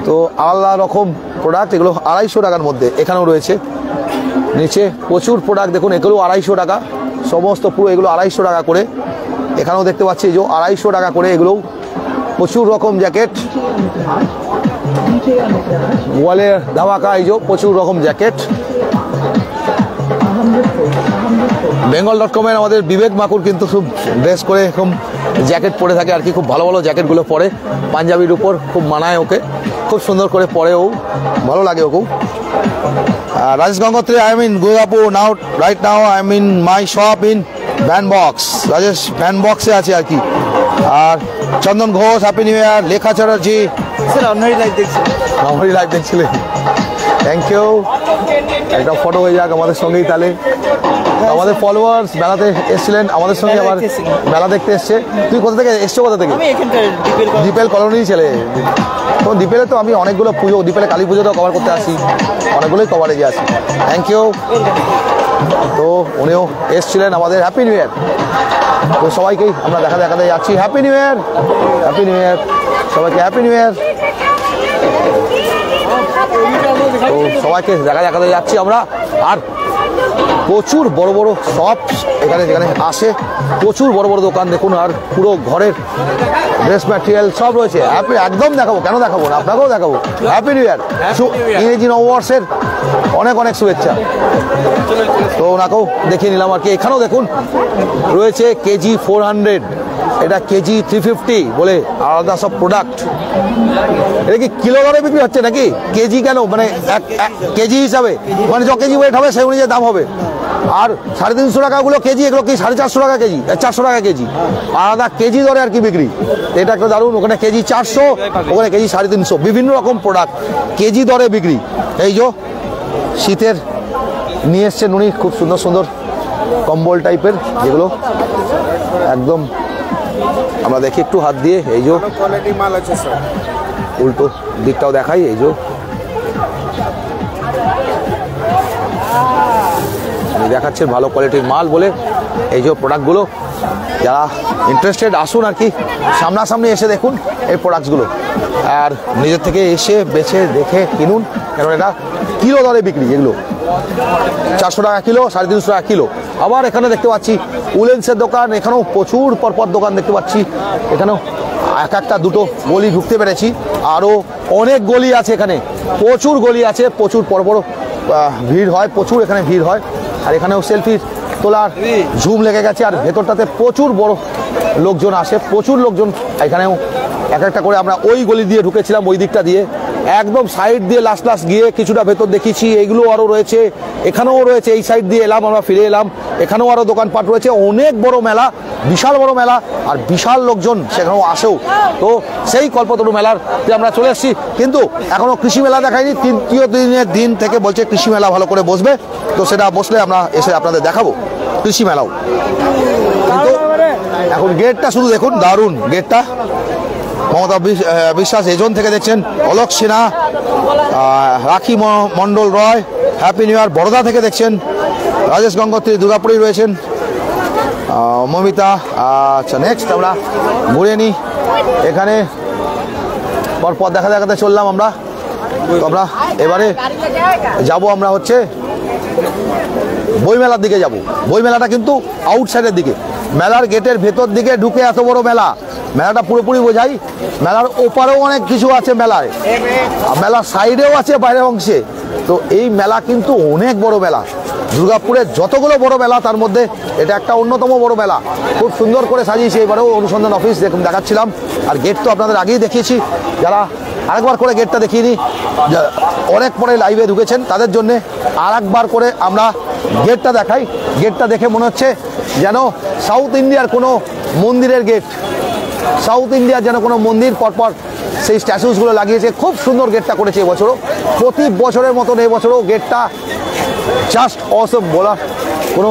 তো আলাদা রকম প্রোডাক্ট, এগুলো 250 টাকার মধ্যে এখানেও রয়েছে। নিচে প্রচুর প্রোডাক্ট দেখুন, এগুলো 250 টাকা সমস্ত, পুরো এগুলো 250 টাকা করে। এখানেও দেখতে পাচ্ছি যে 250 টাকা করে এগুলোও প্রচুর রকম জ্যাকেট। ওয়ালের ধামাকা, এই যে প্রচুর রকম জ্যাকেট। bengal.com-এর আমাদের বিবেক মাকুর কিন্তু খুব ড্রেস করে এরকম জ্যাকেট পরে থাকে আর কি, খুব ভালো ভালো জ্যাকেটগুলো পরে, পাঞ্জাবির উপর খুব মানায় ওকে, খুব সুন্দর করে পরে, ও ভালো লাগে ওকেও। Rajesh Gangotri, I am in Durgapur now. Right now I am in my shop in Bandbox. Rajesh Bandbox এ আছে আর কি। আর চন্দন ঘোষ, হ্যাপি নিউ ইয়ার। লেখা চ্যাটার্জি, স্যার আপনারই লাইভ দেখছি। আমারই লাইভ দেখছিলেন, থ্যাংক ইউ। একটা ফটো হয়ে যাক আমাদের সঙ্গেই তাহলে। আমাদের ফলোয়ার্স মেলাতে এসেছিলেন আমাদের সঙ্গে, আবার মেলা দেখতে এসছে। তুই কোথা থেকে এসছো? কোথা থেকে? আমি এখানকার ডিপেল কলোনি ছেলে। তো ডিপেলে তো আমি অনেকগুলো পুজো, ডিপেলে কালী পুজোটাও কভার করতে আসি, অনেকগুলোই কভারেজে আসি। Thank you. তো উনিও এসছিলেন আমাদের। Happy new year. তো সবাইকেই আমরা দেখাতে যাচ্ছি happy new year, happy new year সবাইকে, হ্যাপি নিউ ইয়ার। তো সবাইকে দেখাতে যাচ্ছি আমরা। আর প্রচুর বড় বড় শপ এখানে যেখানে আসে, প্রচুর বড় বড় দোকান দেখুন। আর পুরো ঘরের ড্রেস ম্যাটেরিয়াল সব রয়েছে। হ্যাপি একদম দেখাবো, কেন দেখাবো না, আপনাকেও দেখাবো। হ্যাপি নিউ ইয়ার, ইংরেজি নববর্ষের অনেক অনেক শুভেচ্ছা। তো ওনাকেও দেখিয়ে নিলাম আর কি। এখানেও দেখুন রয়েছে কেজি 400, এটা কেজি 350 বলে আলাদা সব প্রোডাক্ট। এটা কি কিলো দরে বিক্রি হচ্ছে নাকি কেজি? কেন মানে এক কেজি হিসাবে, মানে য কেজি ওয়েট হবে সেই অনুযায়ী দাম হবে। আর 350 টাকাগুলো কেজি, এগুলো কি 450 টাকা কেজি, 400 টাকা কেজি, আলাদা কেজি দরে আর কি বিক্রি। এটা একটা দারুণ। ওখানে কেজি 400, ওখানে কেজি 350, বিভিন্ন রকম প্রোডাক্ট কেজি দরে বিক্রি। এই যে শীতের নিয়ে এসছেন উনি, খুব সুন্দর সুন্দর কম্বল টাইপের, যেগুলো একদম আমরা দেখি একটু হাত দিয়ে। এই যে কোয়ালিটি মাল আছে স্যার। উল্টো দিকটাও দেখাই। এই যে দেখাচ্ছেন ভালো কোয়ালিটির মাল বলে। এই যে প্রোডাক্টগুলো, যারা ইন্টারেস্টেড আসুন আর কি, সামনাসামনি এসে দেখুন এই প্রোডাক্টসগুলো, আর নিজের থেকে এসে বেছে দেখে কিনুন। কারণ এটা কিলো দরে বিক্রি, এগুলো 400 টাকা কিলো, 350 টাকা কিলো। আবার এখানে দেখতে পাচ্ছি উলেন্সের দোকান, এখানেও প্রচুর পরপর দোকান দেখতে পাচ্ছি। এখানেও এক একটা দুটো গলি ঢুকতে পেরেছি, আরও অনেক গলি আছে এখানে, প্রচুর গলি আছে, প্রচুর বড় বড় ভিড় হয়, প্রচুর এখানে ভিড় হয়। আর এখানেও সেলফি তোলার ঝুম লেগে গেছে। আর ভেতরটাতে প্রচুর বড় লোকজন আসে, প্রচুর লোকজন। এখানেও এক একটা করে আমরা ওই গলি দিয়ে ঢুকেছিলাম, ওই দিকটা দিয়ে একদম সাইড দিয়ে লাস্ট গিয়ে কিছুটা ভেতর দেখেছি। এইগুলো আরও রয়েছে, এখানেও রয়েছে। এই সাইড দিয়ে এলাম, আমরা ফিরে এলাম, এখানেও আরও দোকানপাট রয়েছে। অনেক বড় মেলা, বিশাল বড় মেলা, আর বিশাল লোকজন সেখানেও আসেও। তো সেই কল্পতরু মেলাতে আমরা চলে এসেছি, কিন্তু এখনও কৃষি মেলা দেখায়নি। তৃতীয় দিনের দিন থেকে বলছে কৃষি মেলা ভালো করে বসবে, তো সেটা বসলে আমরা এসে আপনাদের দেখাবো কৃষি মেলাও। কিন্তু এখন গেটটা শুধু দেখুন, দারুণ গেটটা। মমতা বিশ্বাস এজন থেকে দেখছেন, অলোক সিনহা, রাখি মণ্ডল রয়, হ্যাপি নিউ ইয়ার বরোদা থেকে দেখছেন, রাজেশ গঙ্গোত্রী দুর্গাপুরেই রয়েছেন, মমিতা। আচ্ছা, নেক্সট আমরা ঘুরে নিই। এখানে পরপর দেখাতে চললাম আমরা। আমরা এবারে যাব, আমরা হচ্ছে বইমেলার দিকে যাব। বইমেলাটা কিন্তু আউটসাইডের দিকে, মেলার গেটের ভেতর দিকে ঢুকে এত বড় মেলা। মেলাটা পুরোপুরি বোঝাই, মেলার ওপারেও অনেক কিছু আছে মেলায়, মেলার সাইডেও আছে বাইরের অংশে। তো এই মেলা কিন্তু অনেক বড় মেলা, দুর্গাপুরের যতগুলো বড় মেলা তার মধ্যে এটা একটা অন্যতম বড় মেলা। খুব সুন্দর করে সাজিয়েছে। এবারেও অনুসন্ধান অফিস দেখাচ্ছিলাম, আর গেট তো আপনাদের আগেই দেখিয়েছি। যারা আরেকবার করে গেটটা দেখিয়ে নিই, অনেক পরে লাইভে ঢুকেছেন তাদের জন্যে আরেকবার করে আমরা গেটটা দেখাই। গেটটা দেখে মনে হচ্ছে যেন সাউথ ইন্ডিয়ার কোনো মন্দিরের গেট, সাউথ ইন্ডিয়ার যেন কোনো মন্দির পরপর সেই স্ট্যাচুসগুলো লাগিয়েছে। খুব সুন্দর গেটটা করেছে এবছরও, প্রতি বছরের মতন এবছরও গেটটা জাস্ট অসম, বলার কোনো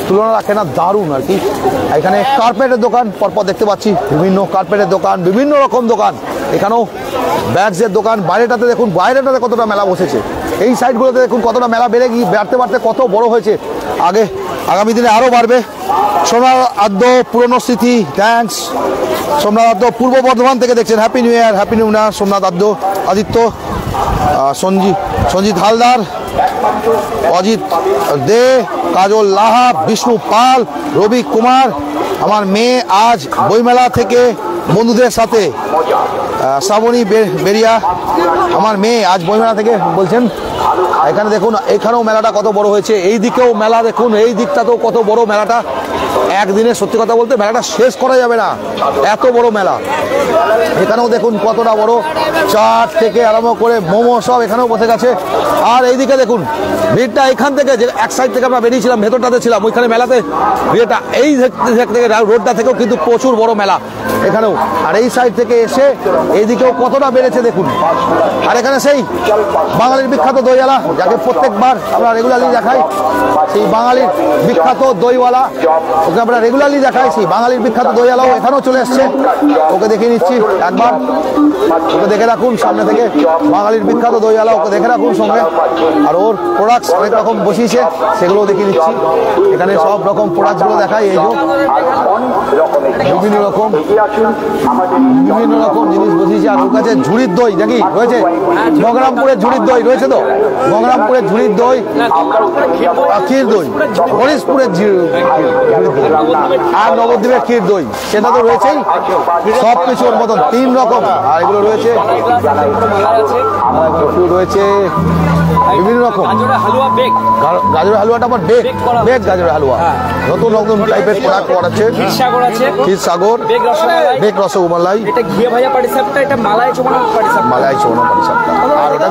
তুলনা রাখে না, দারুণ আর কি। এখানে কার্পেটের দোকান পরপর দেখতে পাচ্ছি, বিভিন্ন কার্পেটের দোকান, বিভিন্ন রকম দোকান। এখানেও ব্যাগসের দোকান। বাইরেটাতে দেখুন, বাইরেটাতে কতটা মেলা বসেছে। এই সাইডগুলোতে দেখুন কতটা মেলা বেড়ে গিয়ে বাড়তে কত বড় হয়েছে। আগামী দিনে আরও বাড়বে। সোমনাথ আদ্য, পুরনো স্মৃতি, থ্যাঙ্কস। সোমনাথ আদ্য পূর্ব বর্ধমান থেকে দেখছেন, happy new year, happy new year. Somnath Adya, Aditya, Sanjit Haldar, Ajit দে, কাজল লাহা, বিষ্ণু পাল, রবি কুমার। আমার মেয়ে আজ বইমেলা থেকে বন্ধুদের সাথে, শ্রাবণী বেরিয়া, আমার মেয়ে আজ বইমেলা থেকে বলছেন। এখানে দেখুন, এখানেও মেলাটা কত বড় হয়েছে। এই দিকেও মেলা দেখুন, এই দিকটাতেও কত বড় মেলাটা। একদিনে সত্যি কথা বলতে মেলাটা শেষ করা যাবে না, এত বড় মেলা। এখানেও দেখুন কতটা বড়, চাট থেকে আরম্ভ করে মোমো সব এখানেও বসে গেছে। আর এইদিকে দেখুন ভিড়টা এখান থেকে, যে এক সাইড থেকে আমরা বেরিয়েছিলাম ভেতরটাতে ছিলাম ওইখানে মেলাতে, ভিড়টা এই দিক থেকে রোডটা থেকেও কিন্তু প্রচুর বড় মেলা এখানেও। আর এই সাইড থেকে এসে এইদিকেও কতটা বেড়েছে দেখুন। আর এখানে সেই বাঙালির বিখ্যাত দইওয়ালা, যাকে প্রত্যেকবার আমরা রেগুলারলি দেখাই, সেই বাঙালির বিখ্যাত দইওয়ালা, ওকে আমরা রেগুলারলি দেখাই। সেই বাঙালির বিখ্যাত দইওয়ালাও এখানেও চলে এসছে, ওকে দেখে নিচ্ছি একবার, ওকে দেখে রাখুন সামনে থেকে। বাঙালির বিখ্যাত দইওয়ালা, ওকে দেখে রাখুন সঙ্গে। আর ওর প্রোডাক্টস অনেক রকম বসিয়েছে, সেগুলোও দেখে নিচ্ছি। এখানে সব রকম প্রোডাক্টসগুলো দেখাই, এই যে বিভিন্ন রকম জিনিস বসিয়েছে। আর ওর কাছে ঝুড়ির দই নাকি রয়েছে, গঙ্গারামপুরের ঝুড়ির দই রয়েছে, তো গঙ্গারামপুরের ঝুড়ির দই, ক্ষীর দই, হরিশপুরের আর নবদ্বীপের ক্ষীর দই, সেটা তো রয়েছেই। সব কিছু ওর মতন 3 রকম। আর এগুলো রয়েছে, রয়েছে বিভিন্ন রকম গাজরের হালুয়াটা আবার বেক গাজরের হালুয়া, নতুন নতুন টাইপের প্রোডাক্ট করাচ্ছে। ক্ষীর সাগর, বেক রসগোল্লাই, মালাই চোবানো পাটিসাপটা, আর ওটা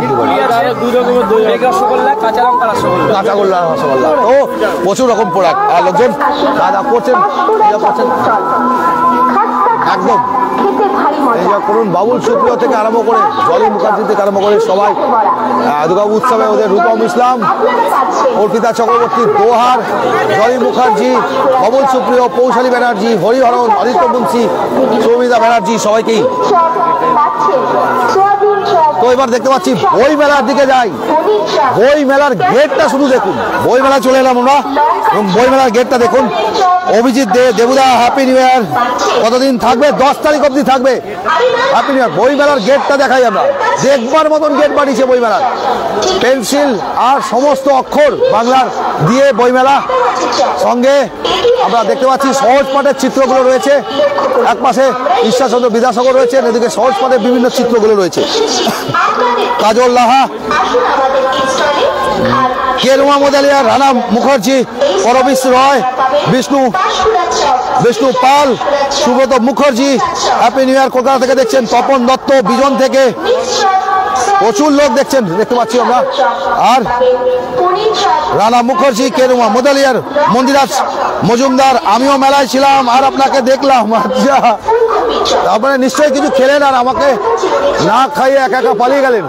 কাঁচাগোল্লা রসগোল্লা। ও প্রচুর রকম প্রোডাক্ট। আর লোকজন দাদা করছেন একদম এই যা করুন, বাবুল সুপ্রিয় থেকে আরম্ভ করে জলি মুখার্জি থেকে আরম্ভ করে সবাই দুর্গা উৎসবে ওদের রূপম ইসলাম, অর্পিতা চক্রবর্তী, দোহার, জলি মুখার্জি, বাবুল সুপ্রিয়, পৌশালী ব্যানার্জি, হরিহরণ, আদিত্য মুন্সি, সৌমিতা ব্যানার্জি, সবাইকেই। তো এবার দেখতে পাচ্ছি বই মেলার দিকে যাই। বই মেলার গেটটা শুধু দেখুন, বই মেলা চলে এলাম আমরা, এবং বই মেলার গেটটা দেখুন। অভিজিৎ দে, দেবুদা, হ্যাপি নিউ ইয়ার। কতদিন থাকবে? 10 তারিখ অবধি থাকবে, হ্যাপি নিউ ইয়ার। বই মেলার গেটটা দেখাই আমরা, দেখবার মতন গেট বানিয়েছে বই মেলার। পেন্সিল আর সমস্ত অক্ষর বাংলার দিয়ে বই মেলা। সঙ্গে আমরা দেখতে পাচ্ছি সহজ পাঠের চিত্রগুলো রয়েছে, এক পাশে ঈশ্বরচন্দ্র বিদ্যাসাগর রয়েছে, এদিকে সহজ পাঠের বিভিন্ন চিত্রগুলো রয়েছে। Kajal Laha, Keruma Modalia, Rana Mukherjee, Parbish Roy, Bishnu Pal, Subrata Mukherjee, happy new year Kolkata থেকে দেখছেন। তপন দত্ত, বিজন থেকে প্রচুর লোক দেখছেন, দেখতে পাচ্ছি আমরা। আর রানা মুখার্জি, কেরুমা মোদালিয়ার, মন্দিরাজ মজুমদার, আমিও মেলায় ছিলাম আর আপনাকে দেখলাম। আচ্ছা, আপনারা নিশ্চয়ই কিছু খেলেন আর আমাকে না খাইয়ে একা একা পালিয়ে গেলেন,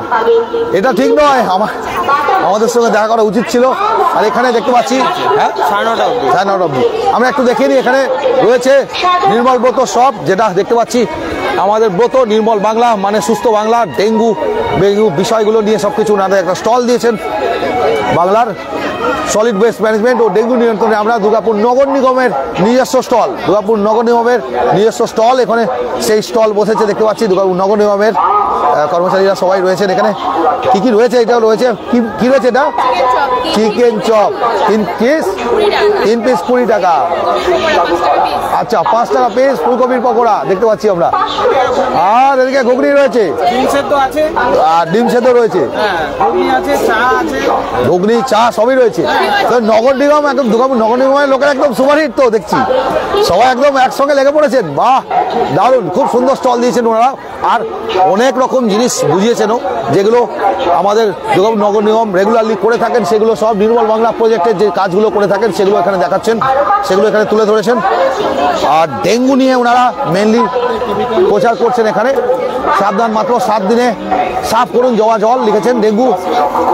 এটা ঠিক নয়। আমাদের সঙ্গে দেখা করা উচিত ছিল। আর এখানে দেখতে পাচ্ছি হ্যাঁ 9:30 অবধি। আমরা একটু দেখে নিই, এখানে রয়েছে নির্মল ব্রত সব, যেটা দেখতে পাচ্ছি আমাদের ব্রত নির্মল বাংলা মানে সুস্থ বাংলা, ডেঙ্গু বিষয়গুলো নিয়ে সবকিছু ওনাদের একটা স্টল দিয়েছেন। বাংলার সলিড ওয়েস্ট ম্যানেজমেন্ট ও ডেঙ্গু নিয়ন্ত্রণে আমরা দুর্গাপুর নগর নিগমের নিজস্ব স্টল, দুর্গাপুর নগর নিগমের নিজস্ব স্টল, এখানে সেই স্টল বসেছে দেখতে পাচ্ছি। দুর্গাপুর নগর নিগমের কর্মচারীরা সবাই রয়েছেন এখানে। কি কি রয়েছে? এটাও রয়েছে, কি রয়েছে এটা? চিকেন চপ 3 পিস 20 টাকা। আচ্ছা, 5 টাকা পিস ফুলকপির পকোড়া দেখতে পাচ্ছি আমরা। আর এদিকে ঘুগনি রয়েছে, আর ডিম সেদ্ধ রয়েছে, ঘুগনি, চা সবই রয়েছে। তো নগর নিগম একদম, দুর্গাপুর নগর নিগমের লোকের একদম সুপারহিট তো দেখছি, সবাই একদম একসঙ্গে লেগে পড়েছেন। বাহ, দারুণ, খুব সুন্দর স্টল দিয়েছেন ওনারা। আর অনেক রকম জিনিস বুঝিয়েছেনও, যেগুলো আমাদের দুর্গাপুর নগর নিগম রেগুলারলি করে থাকেন, সেগুলো সব নির্মল বাংলা প্রজেক্টের যে কাজগুলো করে থাকেন সেগুলো এখানে দেখাচ্ছেন, সেগুলো এখানে তুলে ধরেছেন। আর ডেঙ্গু নিয়ে ওনারা মেনলি প্রচার করছেন এখানে। সাবধান, মাত্র 7 দিনে সাফ করুন জমা জল লিখেছেন। ডেঙ্গু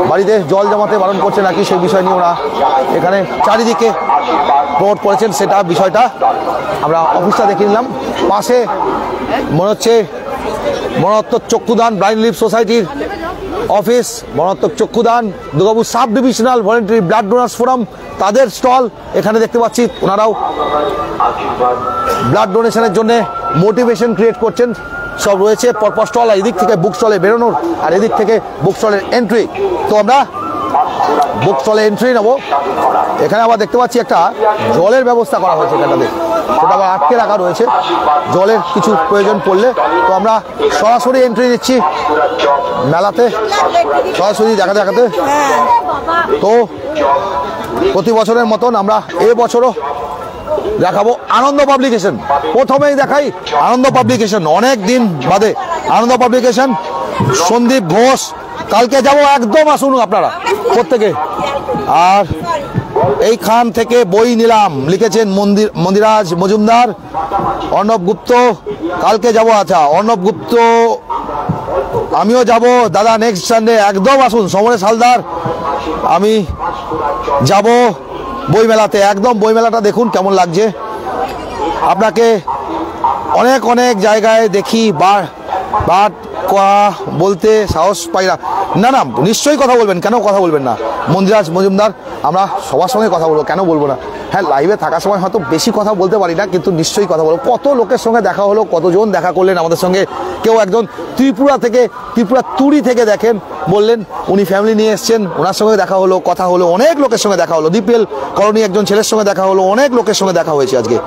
বাড়িতে জল জমাতে বারণ করছে নাকি, সেই বিষয় নিয়ে ওরা এখানে চারিদিকে প্রমোট করেছেন। সেটা বিষয়টা আমরা অফিসটা দেখে নিলাম। পাশে মনে হচ্ছে মরণাত্মক চক্ষুদান ব্লাইন্ড লিভ সোসাইটির অফিস, মরণাত্মক চক্ষুদান, Durgapur sub divisional volunteer blood donors forum, তাদের স্টল এখানে দেখতে পাচ্ছি। ওনারাও ব্লাড ডোনেশনের জন্য মোটিভেশন ক্রিয়েট করছেন, সব রয়েছে পরপর স্টল। আর এদিক থেকে বুক স্টলে বেরোনোর, আর এদিক থেকে বুক স্টলের এন্ট্রি। তো আমরা বুক স্টলে এন্ট্রি নেবো। এখানে আবার দেখতে পাচ্ছি একটা জলের ব্যবস্থা করা হয়েছে এখানটাতে, সেটা আবার আটকে রাখা রয়েছে জলের কিছু প্রয়োজন পড়লে। তো আমরা সরাসরি এন্ট্রি নিচ্ছি মেলাতে, সরাসরি দেখাতে। তো প্রতি বছরের মতন আমরা এবছরও দেখাবো আনন্দ পাবলিকেশন। প্রথমেই দেখাই আনন্দ পাবলিকেশন, অনেক দিন বাদে আনন্দ পাবলিকেশন, সন্দীপ ঘোষ। কালকে যাব, একদম আসুন আপনারা প্রত্যেকে। আর এইখান থেকে বই নিলাম, লিখেছেন মন্দিরাজ মজুমদার, অর্ণব গুপ্ত। কালকে যাব, আচ্ছা অর্ণব গুপ্ত, আমিও যাব দাদা নেক্সট সানডে, একদম আসুন। সমরেশ হালদার, আমি যাব বইমেলাতে, একদম বইমেলাটা দেখুন কেমন লাগছে। আপনাকে অনেক অনেক জায়গায় দেখি, বাট বলতে সাহস পাই না। না না, নিশ্চয়ই কথা বলবেন, কেন কথা বলবেন না মন্দিরাজ মজুমদার, আমরা সবার সঙ্গে কথা বলবো, কেন বলবো না। হ্যাঁ, লাইভে থাকার সময় হয়তো বেশি কথা বলতে পারি না, কিন্তু নিশ্চয়ই কথা বলবো। কত লোকের সঙ্গে দেখা হলো, কতজন দেখা করলেন আমাদের সঙ্গে। কেউ একজন ত্রিপুরা তুরি থেকে দেখেন, বললেন উনি ফ্যামিলি নিয়ে এসছেন, ওনার সঙ্গে দেখা হলো, কথা হলো, অনেক লোকের সঙ্গে দেখা হলো। ডিপিএল কলোনি একজন ছেলের সঙ্গে দেখা হলো, অনেক লোকের সঙ্গে দেখা হয়েছে আজকে।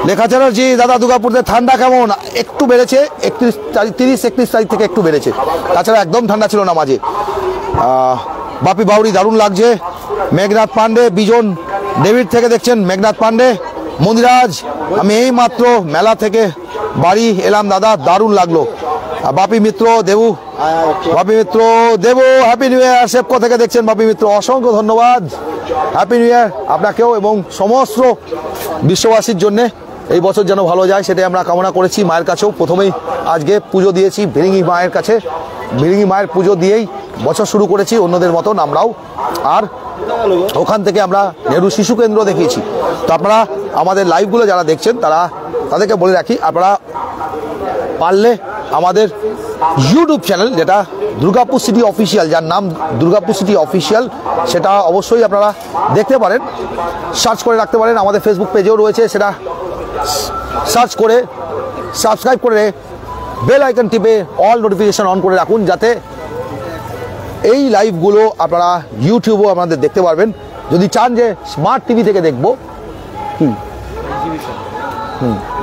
লেখা চ্যাটার্জি, দাদা দুর্গাপুরতে ঠান্ডা কেমন? একটু বেড়েছে, 30-31 তারিখ থেকে একটু বেড়েছে, তাছাড়া একদম ঠান্ডা ছিল না মাঝে। বাপি বাউরি, দারুণ লাগছে। মেঘনাথ পান্ডে, বিজন ডেভিড থেকে দেখছেন, মেঘনাথ পান্ডে। মন্দিরাজ, আমি এই মাত্র মেলা থেকে বাড়ি এলাম দাদা, দারুণ লাগলো। বাপি মিত্র দেবু, হ্যাপি নিউ ইয়ার। সেপকো থেকে দেখছেন বাপি মিত্র, অসংখ্য ধন্যবাদ, হ্যাপি নিউ ইয়ার আপনাকেও এবং সমস্ত বিশ্ববাসীর জন্যে। এই বছর যেন ভালো যায় সেটাই আমরা কামনা করেছি। মায়ের কাছেও প্রথমেই আজকে পুজো দিয়েছি ভিরিঙ্গি মায়ের কাছে, ভিরিঙ্গি মায়ের পুজো দিয়েই বছর শুরু করেছি অন্যদের মতন আমরাও। আর ওখান থেকে আমরা নেহরু শিশু কেন্দ্র দেখিয়েছি। তো আপনারা আমাদের লাইভগুলো যারা দেখছেন তাদেরকে বলে রাখি, আপনারা পারলে আমাদের ইউটিউব চ্যানেল, যেটা দুর্গাপুর সিটি অফিসিয়াল, যার নাম দুর্গাপুর সিটি অফিসিয়াল, সেটা অবশ্যই আপনারা দেখতে পারেন, সার্চ করে রাখতে পারেন। আমাদের ফেসবুক পেজেও রয়েছে, সেটা সার্চ করে সাবস্ক্রাইব করে বেল আইকন টিপে অল নোটিফিকেশন অন করে রাখুন, যাতে এই লাইভগুলো আপনারা ইউটিউবেও আপনাদের দেখতে পারবেন। যদি চান যে স্মার্ট টিভি থেকে দেখবো,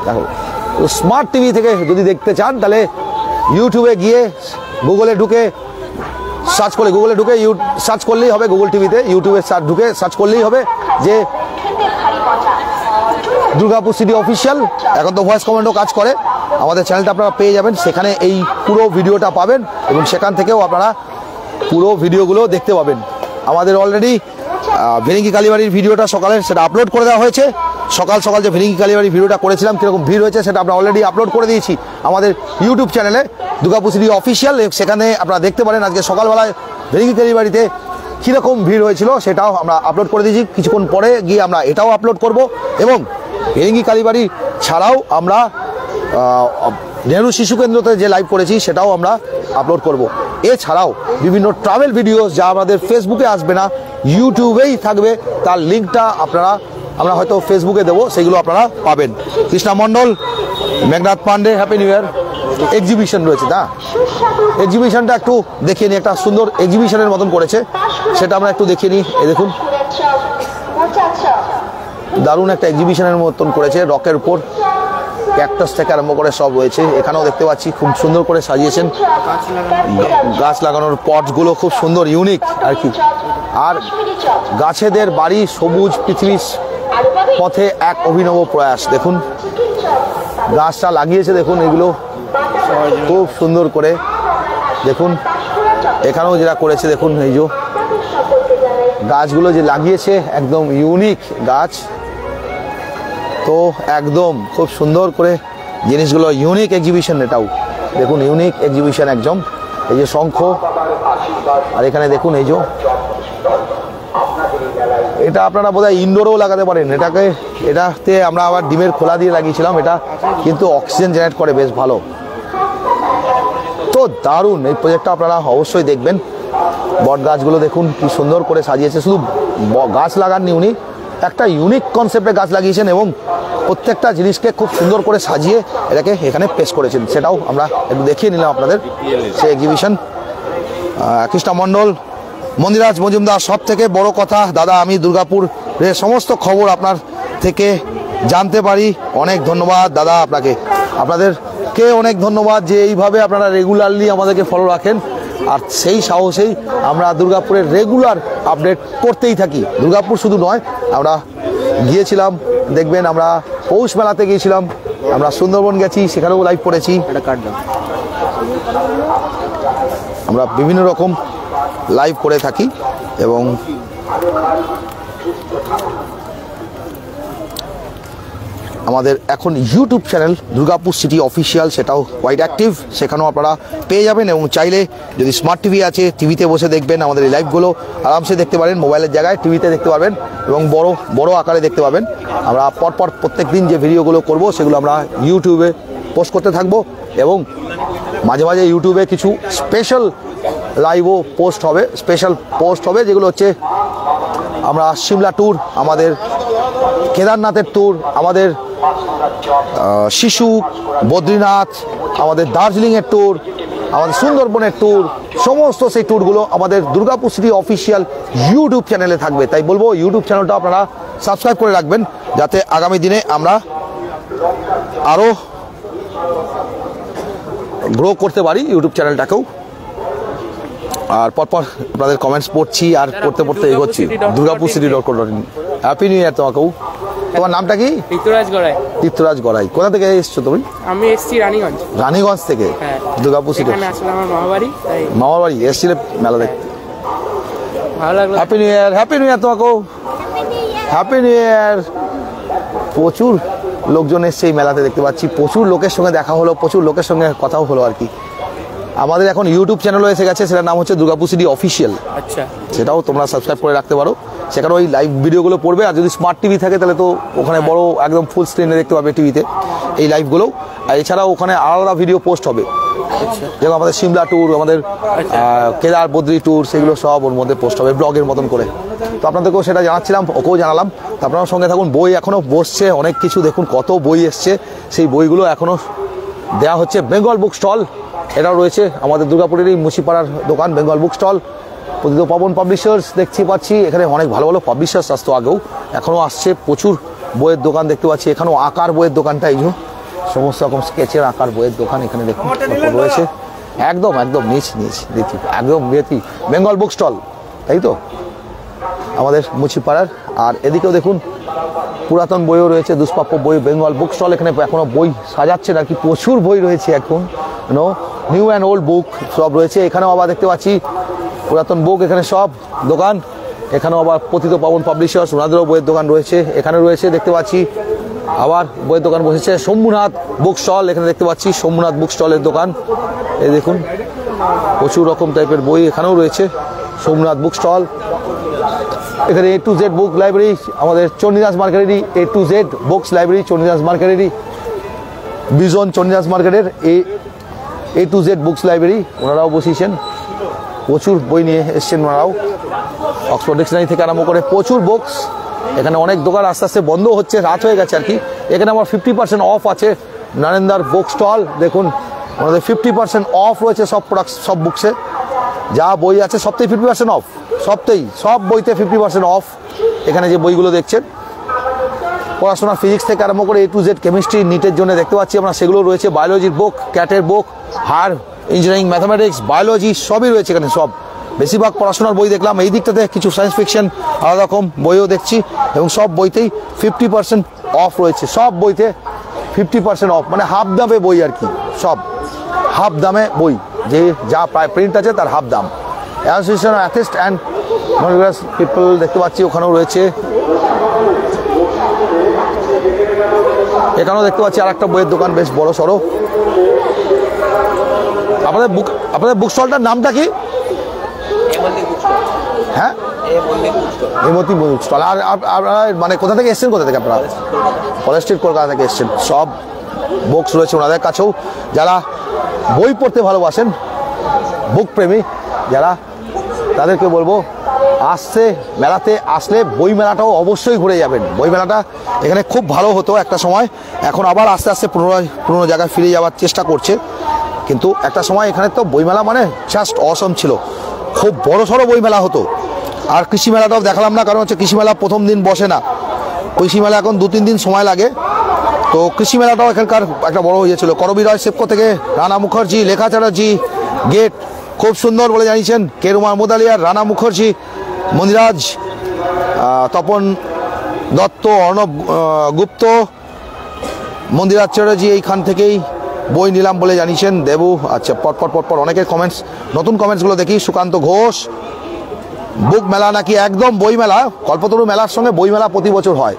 দেখো স্মার্ট টিভি থেকে যদি দেখতে চান, তাহলে ইউটিউবে গিয়ে গুগলে ঢুকে সার্চ করলেই হবে, গুগল টিভিতে ইউটিউবে ঢুকে সার্চ করলেই হবে যে দুর্গাপুর সিটি অফিসিয়াল। এখন তো ভয়েস কমেন্টও কাজ করে, আমাদের চ্যানেলটা আপনারা পেয়ে যাবেন, সেখানে এই পুরো ভিডিওটা পাবেন এবং সেখান থেকেও আপনারা পুরো ভিডিওগুলো দেখতে পাবেন। আমাদের অলরেডি ভিরিঙ্গি কালীবাড়ির ভিডিওটা সকালের, সেটা আপলোড করে দেওয়া হয়েছে। সকাল যে ভিরিঙ্গি কালীবাড়ির ভিডিওটা করেছিলাম, কীরকম ভিড় হয়েছে সেটা আমরা অলরেডি আপলোড করে দিয়েছি আমাদের ইউটিউব চ্যানেলে দুর্গাপুর সিটি অফিসিয়াল। সেখানে আপনারা দেখতে পারেন আজকে সকালবেলায় ভিরিঙ্গি কালীবাড়িতে কীরকম ভিড় হয়েছিল, সেটাও আমরা আপলোড করে দিয়েছি। কিছুক্ষণ পরে গিয়ে আমরা এটাও আপলোড করব এবং ভিরিঙ্গি কালীবাড়ি ছাড়াও আমরা নেহরু শিশু কেন্দ্রতে যে লাইভ করেছি সেটাও আমরা আপলোড করব। এছাড়াও বিভিন্ন ট্রাভেল ভিডিও যা আমাদের ফেসবুকে আসবে না, ইউটিউবেই থাকবে, তার লিঙ্কটা আমরা হয়তো ফেসবুকে দেবো, সেগুলো আপনারা পাবেন। Krishna Mondal, Meghnath Pandey, happy new year. Exhibition রয়েছে না, এক্সিবিশনটা একটু দেখিয়ে নিই, একটা সুন্দর এক্সিবিশনের মতন করেছে, সেটা আমরা একটু দেখিয়ে নিই। এই দেখুন, দারুণ একটা এক্সিবিশনের মতন করেছে, রকের উপর ক্যাকটাস থেকে আরম্ভ করে সব রয়েছে। এখানেও দেখতে পাচ্ছি খুব সুন্দর করে সাজিয়েছেন, গাছ লাগানোর পটগুলো খুব সুন্দর, ইউনিক আর কি। আর গাছেদের বাড়ি, সবুজ পৃথিবীর পথে এক অভিনব প্রয়াস। দেখুন গাছটা লাগিয়েছে, দেখুন এগুলো খুব সুন্দর করে। দেখুন এখানেও যেটা করেছে, দেখুন এই যে গাছগুলো যে লাগিয়েছে, একদম ইউনিক গাছ। তো একদম খুব সুন্দর করে জিনিসগুলো, ইউনিক এক্সিবিশন, এটাও দেখুন ইউনিক এক্সিবিশন একদম। এই যে শঙ্খ, আর এখানে দেখুন এই যে, এটা আপনারা বোধহয় ইনডোরেও লাগাতে পারেন। এটাতে আমরা আবার ডিমের খোলা দিয়ে লাগিয়েছিলাম, এটা কিন্তু অক্সিজেন জেনারেট করে, বেশ ভালো। তো দারুণ এই প্রজেক্টটা আপনারা অবশ্যই দেখবেন। বট গাছগুলো দেখুন কি সুন্দর করে সাজিয়েছে, শুধু গাছ লাগাননি উনি, একটা ইউনিক কনসেপ্টে গাছ লাগিয়েছেন এবং প্রত্যেকটা জিনিসকে খুব সুন্দর করে সাজিয়ে এটাকে এখানে পেশ করেছেন, সেটাও আমরা একটু দেখিয়ে নিলাম আপনাদের সেই এক্সিবিশন। কৃষ্ণা মণ্ডল, মন্দিরাজ মজুমদার, সব থেকে বড় কথা দাদা, আমি দুর্গাপুরের সমস্ত খবর আপনার থেকে জানতে পারি। অনেক ধন্যবাদ দাদা আপনাদেরকে অনেক ধন্যবাদ যে এইভাবে আপনারা রেগুলারলি আমাদেরকে ফলো রাখেন। আর সেই সাহসেই আমরা দুর্গাপুরের রেগুলার আপডেট করতেই থাকি। দুর্গাপুর শুধু নয়, আমরা গিয়েছিলাম, দেখবেন আমরা পৌষ মেলাতে গিয়েছিলাম, আমরা সুন্দরবন গেছি, সেখানেও লাইভ করেছি। আমরা বিভিন্ন রকম লাইভ করে থাকি এবং আমাদের এখন YouTube channel Durgapur city official, সেটাও কোয়াইট অ্যাক্টিভ, সেখানেও আপনারা পেয়ে যাবেন। এবং চাইলে যদি স্মার্ট টিভি আছে, টিভিতে বসে দেখবেন আমাদের এই লাইভগুলো, আরামসে দেখতে পারেন, মোবাইলের জায়গায় টিভিতে দেখতে পারবেন এবং বড় আকারে দেখতে পাবেন। আমরা পরপর প্রত্যেক দিন যে ভিডিওগুলো করব সেগুলো আমরা ইউটিউবে পোস্ট করতে থাকবো এবং মাঝে মাঝে ইউটিউবে কিছু স্পেশাল লাইভও স্পেশাল পোস্ট হবে, যেগুলো হচ্ছে আমরা সিমলা ট্যুর, আমাদের কেদারনাথের ট্যুর, আমাদের শিশু বদ্রীনাথ, আমাদের দার্জিলিংয়ের ট্যুর, আমাদের সুন্দরবনের ট্যুর, সমস্ত সেই ট্যুরগুলো আমাদের দুর্গাপুর সিটি অফিসিয়াল ইউটিউব চ্যানেলে থাকবে। তাই বলবো ইউটিউব চ্যানেলটা আপনারা সাবস্ক্রাইব করে রাখবেন, যাতে আগামী দিনে আমরা আরও গ্রো করতে পারি ইউটিউব চ্যানেলটাকেও। আর পরপর আপনাদের কমেন্টস পড়ছি আর পড়তে এগোচ্ছি। Durgapur city .com। Happy new ইয়ার তোমাকেও। তোমার নামটা কি? তীর্থরাজ গড়াই। কোথা থেকে এসছো তুমি? আমি এসছি রানীগঞ্জ থেকে। দুর্গাপুর সিটি আমার মামার বাড়ি এসছিলে মেলা দেখতে। ভালো লাগলো। হ্যাপি নিউ ইয়ার তোমাকেও। হ্যাপি নিউ ইয়ার। প্রচুর লোকজন এসছে এই মেলাতে, দেখতে পাচ্ছি প্রচুর লোকের সঙ্গে দেখা হলো, প্রচুর লোকের সঙ্গে কথাও হলো আর কি। আমাদের এখন ইউটিউব চ্যানেলও এসে গেছে, সেটার নাম হচ্ছে দুর্গাপুর সিটি অফিসিয়াল। আচ্ছা, সেটাও তোমরা সাবস্ক্রাইব করে রাখতে পারো, সেখানে ওই লাইভ ভিডিওগুলো পড়বে। আর যদি স্মার্ট টিভি থাকে তাহলে তো ওখানে বড় একদম ফুল স্ক্রিনে দেখতে পাবে টিভিতে এই লাইভগুলো। আর এছাড়াও ওখানে আলাদা ভিডিও পোস্ট হবে, যেমন আমাদের সিমলা ট্যুর, আমাদের কেদার বদ্রি ট্যুর, সেগুলো সব ওর মধ্যে পোস্ট হবে ব্লগের মতন করে। তো আপনাদেরকেও সেটা জানাচ্ছিলাম, ওকেও জানালাম। তো আপনার সঙ্গে থাকুন। বই এখনও বসছে অনেক কিছু, দেখুন কত বই এসছে, সেই বইগুলো এখনও দেওয়া হচ্ছে। বেঙ্গল বুক স্টল এটাও রয়েছে আমাদের দুর্গাপুরেরই মুচিপাড়ার দোকান, বেঙ্গল বুক স্টল। প্রতিদিন পবন পাবলিশার্স দেখতে পাচ্ছি, এখানে অনেক ভালো ভালো পাবলিশার্স আসতো আগেও, এখনও আসছে। প্রচুর বইয়ের দোকান দেখতে পাচ্ছি, এখানেও আঁকার বইয়ের দোকানটা, এই যে সমস্ত রকম স্কেচের আঁকার বইয়ের দোকান এখানে দেখুন রয়েছে। একদম নিচ দেখি, একদম বেঙ্গল বুক স্টল, তাই তো আমাদের মুচিপাড়ার। আর এদিকেও দেখুন পুরাতন বইও রয়েছে, দুষ্প্রাপ্য বই, বেঙ্গল বুক স্টল। এখানে এখনো বই সাজাচ্ছে আর কি, প্রচুর বই রয়েছে এখন, নিউ অ্যান্ড ওল্ড বুক সব রয়েছে। এখানেও আবার দেখতে পাচ্ছি পুরাতন বুক, এখানে সব দোকান। এখানেও আবার পতিত পাবন পাবলিশার্স, ওনাদেরও বইয়ের দোকান রয়েছে। এখানে রয়েছে দেখতে পাচ্ছি আবার বইয়ের দোকান বসেছে শম্ভুনাথ বুক স্টল, এখানে দেখতে পাচ্ছি শম্ভুনাথ বুক স্টলের দোকান। এই দেখুন প্রচুর রকম টাইপের বই এখানেও রয়েছে, সোমনাথ বুক স্টল। এখানে A to Z book library, আমাদের চণ্ডীদাস মার্কেটেরই A to Z books library, Chandidas মার্কেটেরই বিজন চণ্ডীদাস মার্কেটের A to Z books library, ওনারাও বসিয়েছেন, প্রচুর বই নিয়ে এসছেন ওনারাও। অক্সফোর্ড ডিকশনারি থেকে আরম্ভ করে প্রচুর বুকস। এখানে অনেক দোকান আস্তে আস্তে বন্ধ হচ্ছে, রাত হয়ে গেছে আর কি। এখানে আমার 50% অফ আছে, নরেন্দার বুক স্টল দেখুন, ওনাদের 50% অফ রয়েছে সব প্রোডাক্টস, সব বুকসে যা বই আছে সবতেই 50% অফ, সব বইতে 50% অফ। এখানে যে বইগুলো দেখছেন পড়াশোনা ফিজিক্স থেকে আরম্ভ করে A to Z কেমিস্ট্রি, নিটের জন্য দেখতে পাচ্ছি আমরা, সেগুলো রয়েছে। বায়োলজির বুক, ক্যাটের বুক, হায়ার ইঞ্জিনিয়ারিং, ম্যাথামেটিক্স, বায়োলজি সবই রয়েছে এখানে। সব বেশিরভাগ পড়াশোনার বই দেখলাম। এই দিকটাতে কিছু সায়েন্স ফিকশন আলাদা রকম বইও দেখছি, এবং সব বইতেই 50% অফ রয়েছে। সব বইতে 50% অফ, মানে হাফ দামে বই আর কি, সব হাফ দামে বই, যে যা প্রায় প্রিন্ট আছে তার হাফ দাম। Association of atheist and non people দেখতে পাচ্ছি, ওখানেও রয়েছে। এখানেও দেখতে পাচ্ছি আর একটা বইয়ের দোকান, বেশ বড় সড়ো। আপনাদের বুক স্টলটার নামটা কি? হ্যাঁ, হেমতি বুক স্টল। আর আপনারা মানে কোথা থেকে এসছেন? কোথা থেকে আপনারা? কলেজ স্ট্রিট, কলকাতা থেকে এসছেন। সব বুকস রয়েছে ওনাদের কাছেও। যারা বই পড়তে ভালোবাসেন, বুক প্রেমী যারা, তাদেরকে বলবো আসছে মেলাতে, আসলে বই মেলাটাও অবশ্যই ঘুরে যাবেন। বই মেলাটা এখানে খুব ভালো হতো একটা সময়, এখন আবার আস্তে আস্তে পুরনো জায়গায় ফিরে যাওয়ার চেষ্টা করছে। কিন্তু একটা সময় এখানে তো বইমেলা মানে জাস্ট অসম ছিল, খুব বড় সড়ো বইমেলা হতো। আর কৃষি মেলাটাও দেখালাম না, কারণ হচ্ছে কৃষি মেলা প্রথম দিন বসে না, কৃষি মেলা এখন 2-3 দিন সময় লাগে। তো কৃষি মেলাটাও এখানকার একটা বড় হয়েছিল। করবী রয় সেপকো থেকে রানা মুখার্জি, লেখা চ্যাটার্জি, গেট খুব সুন্দর বলে জানিয়েছেন, কেরুমার মোদালিয়ার, রানা মুখার্জি, মন্দিরাজ, তপন দত্ত, অর্ণব গুপ্ত, মন্দিরাজ চ্যাটার্জি এইখান থেকেই বই নিলাম বলে জানিয়েছেন। দেবু, আচ্ছা পরপর অনেকের কমেন্টস, নতুন কমেন্টসগুলো দেখি। সুকান্ত ঘোষ, বুক মেলা নাকি একদম বই মেলা, কল্পতরু মেলার সঙ্গে বই মেলা প্রতি বছর হয়।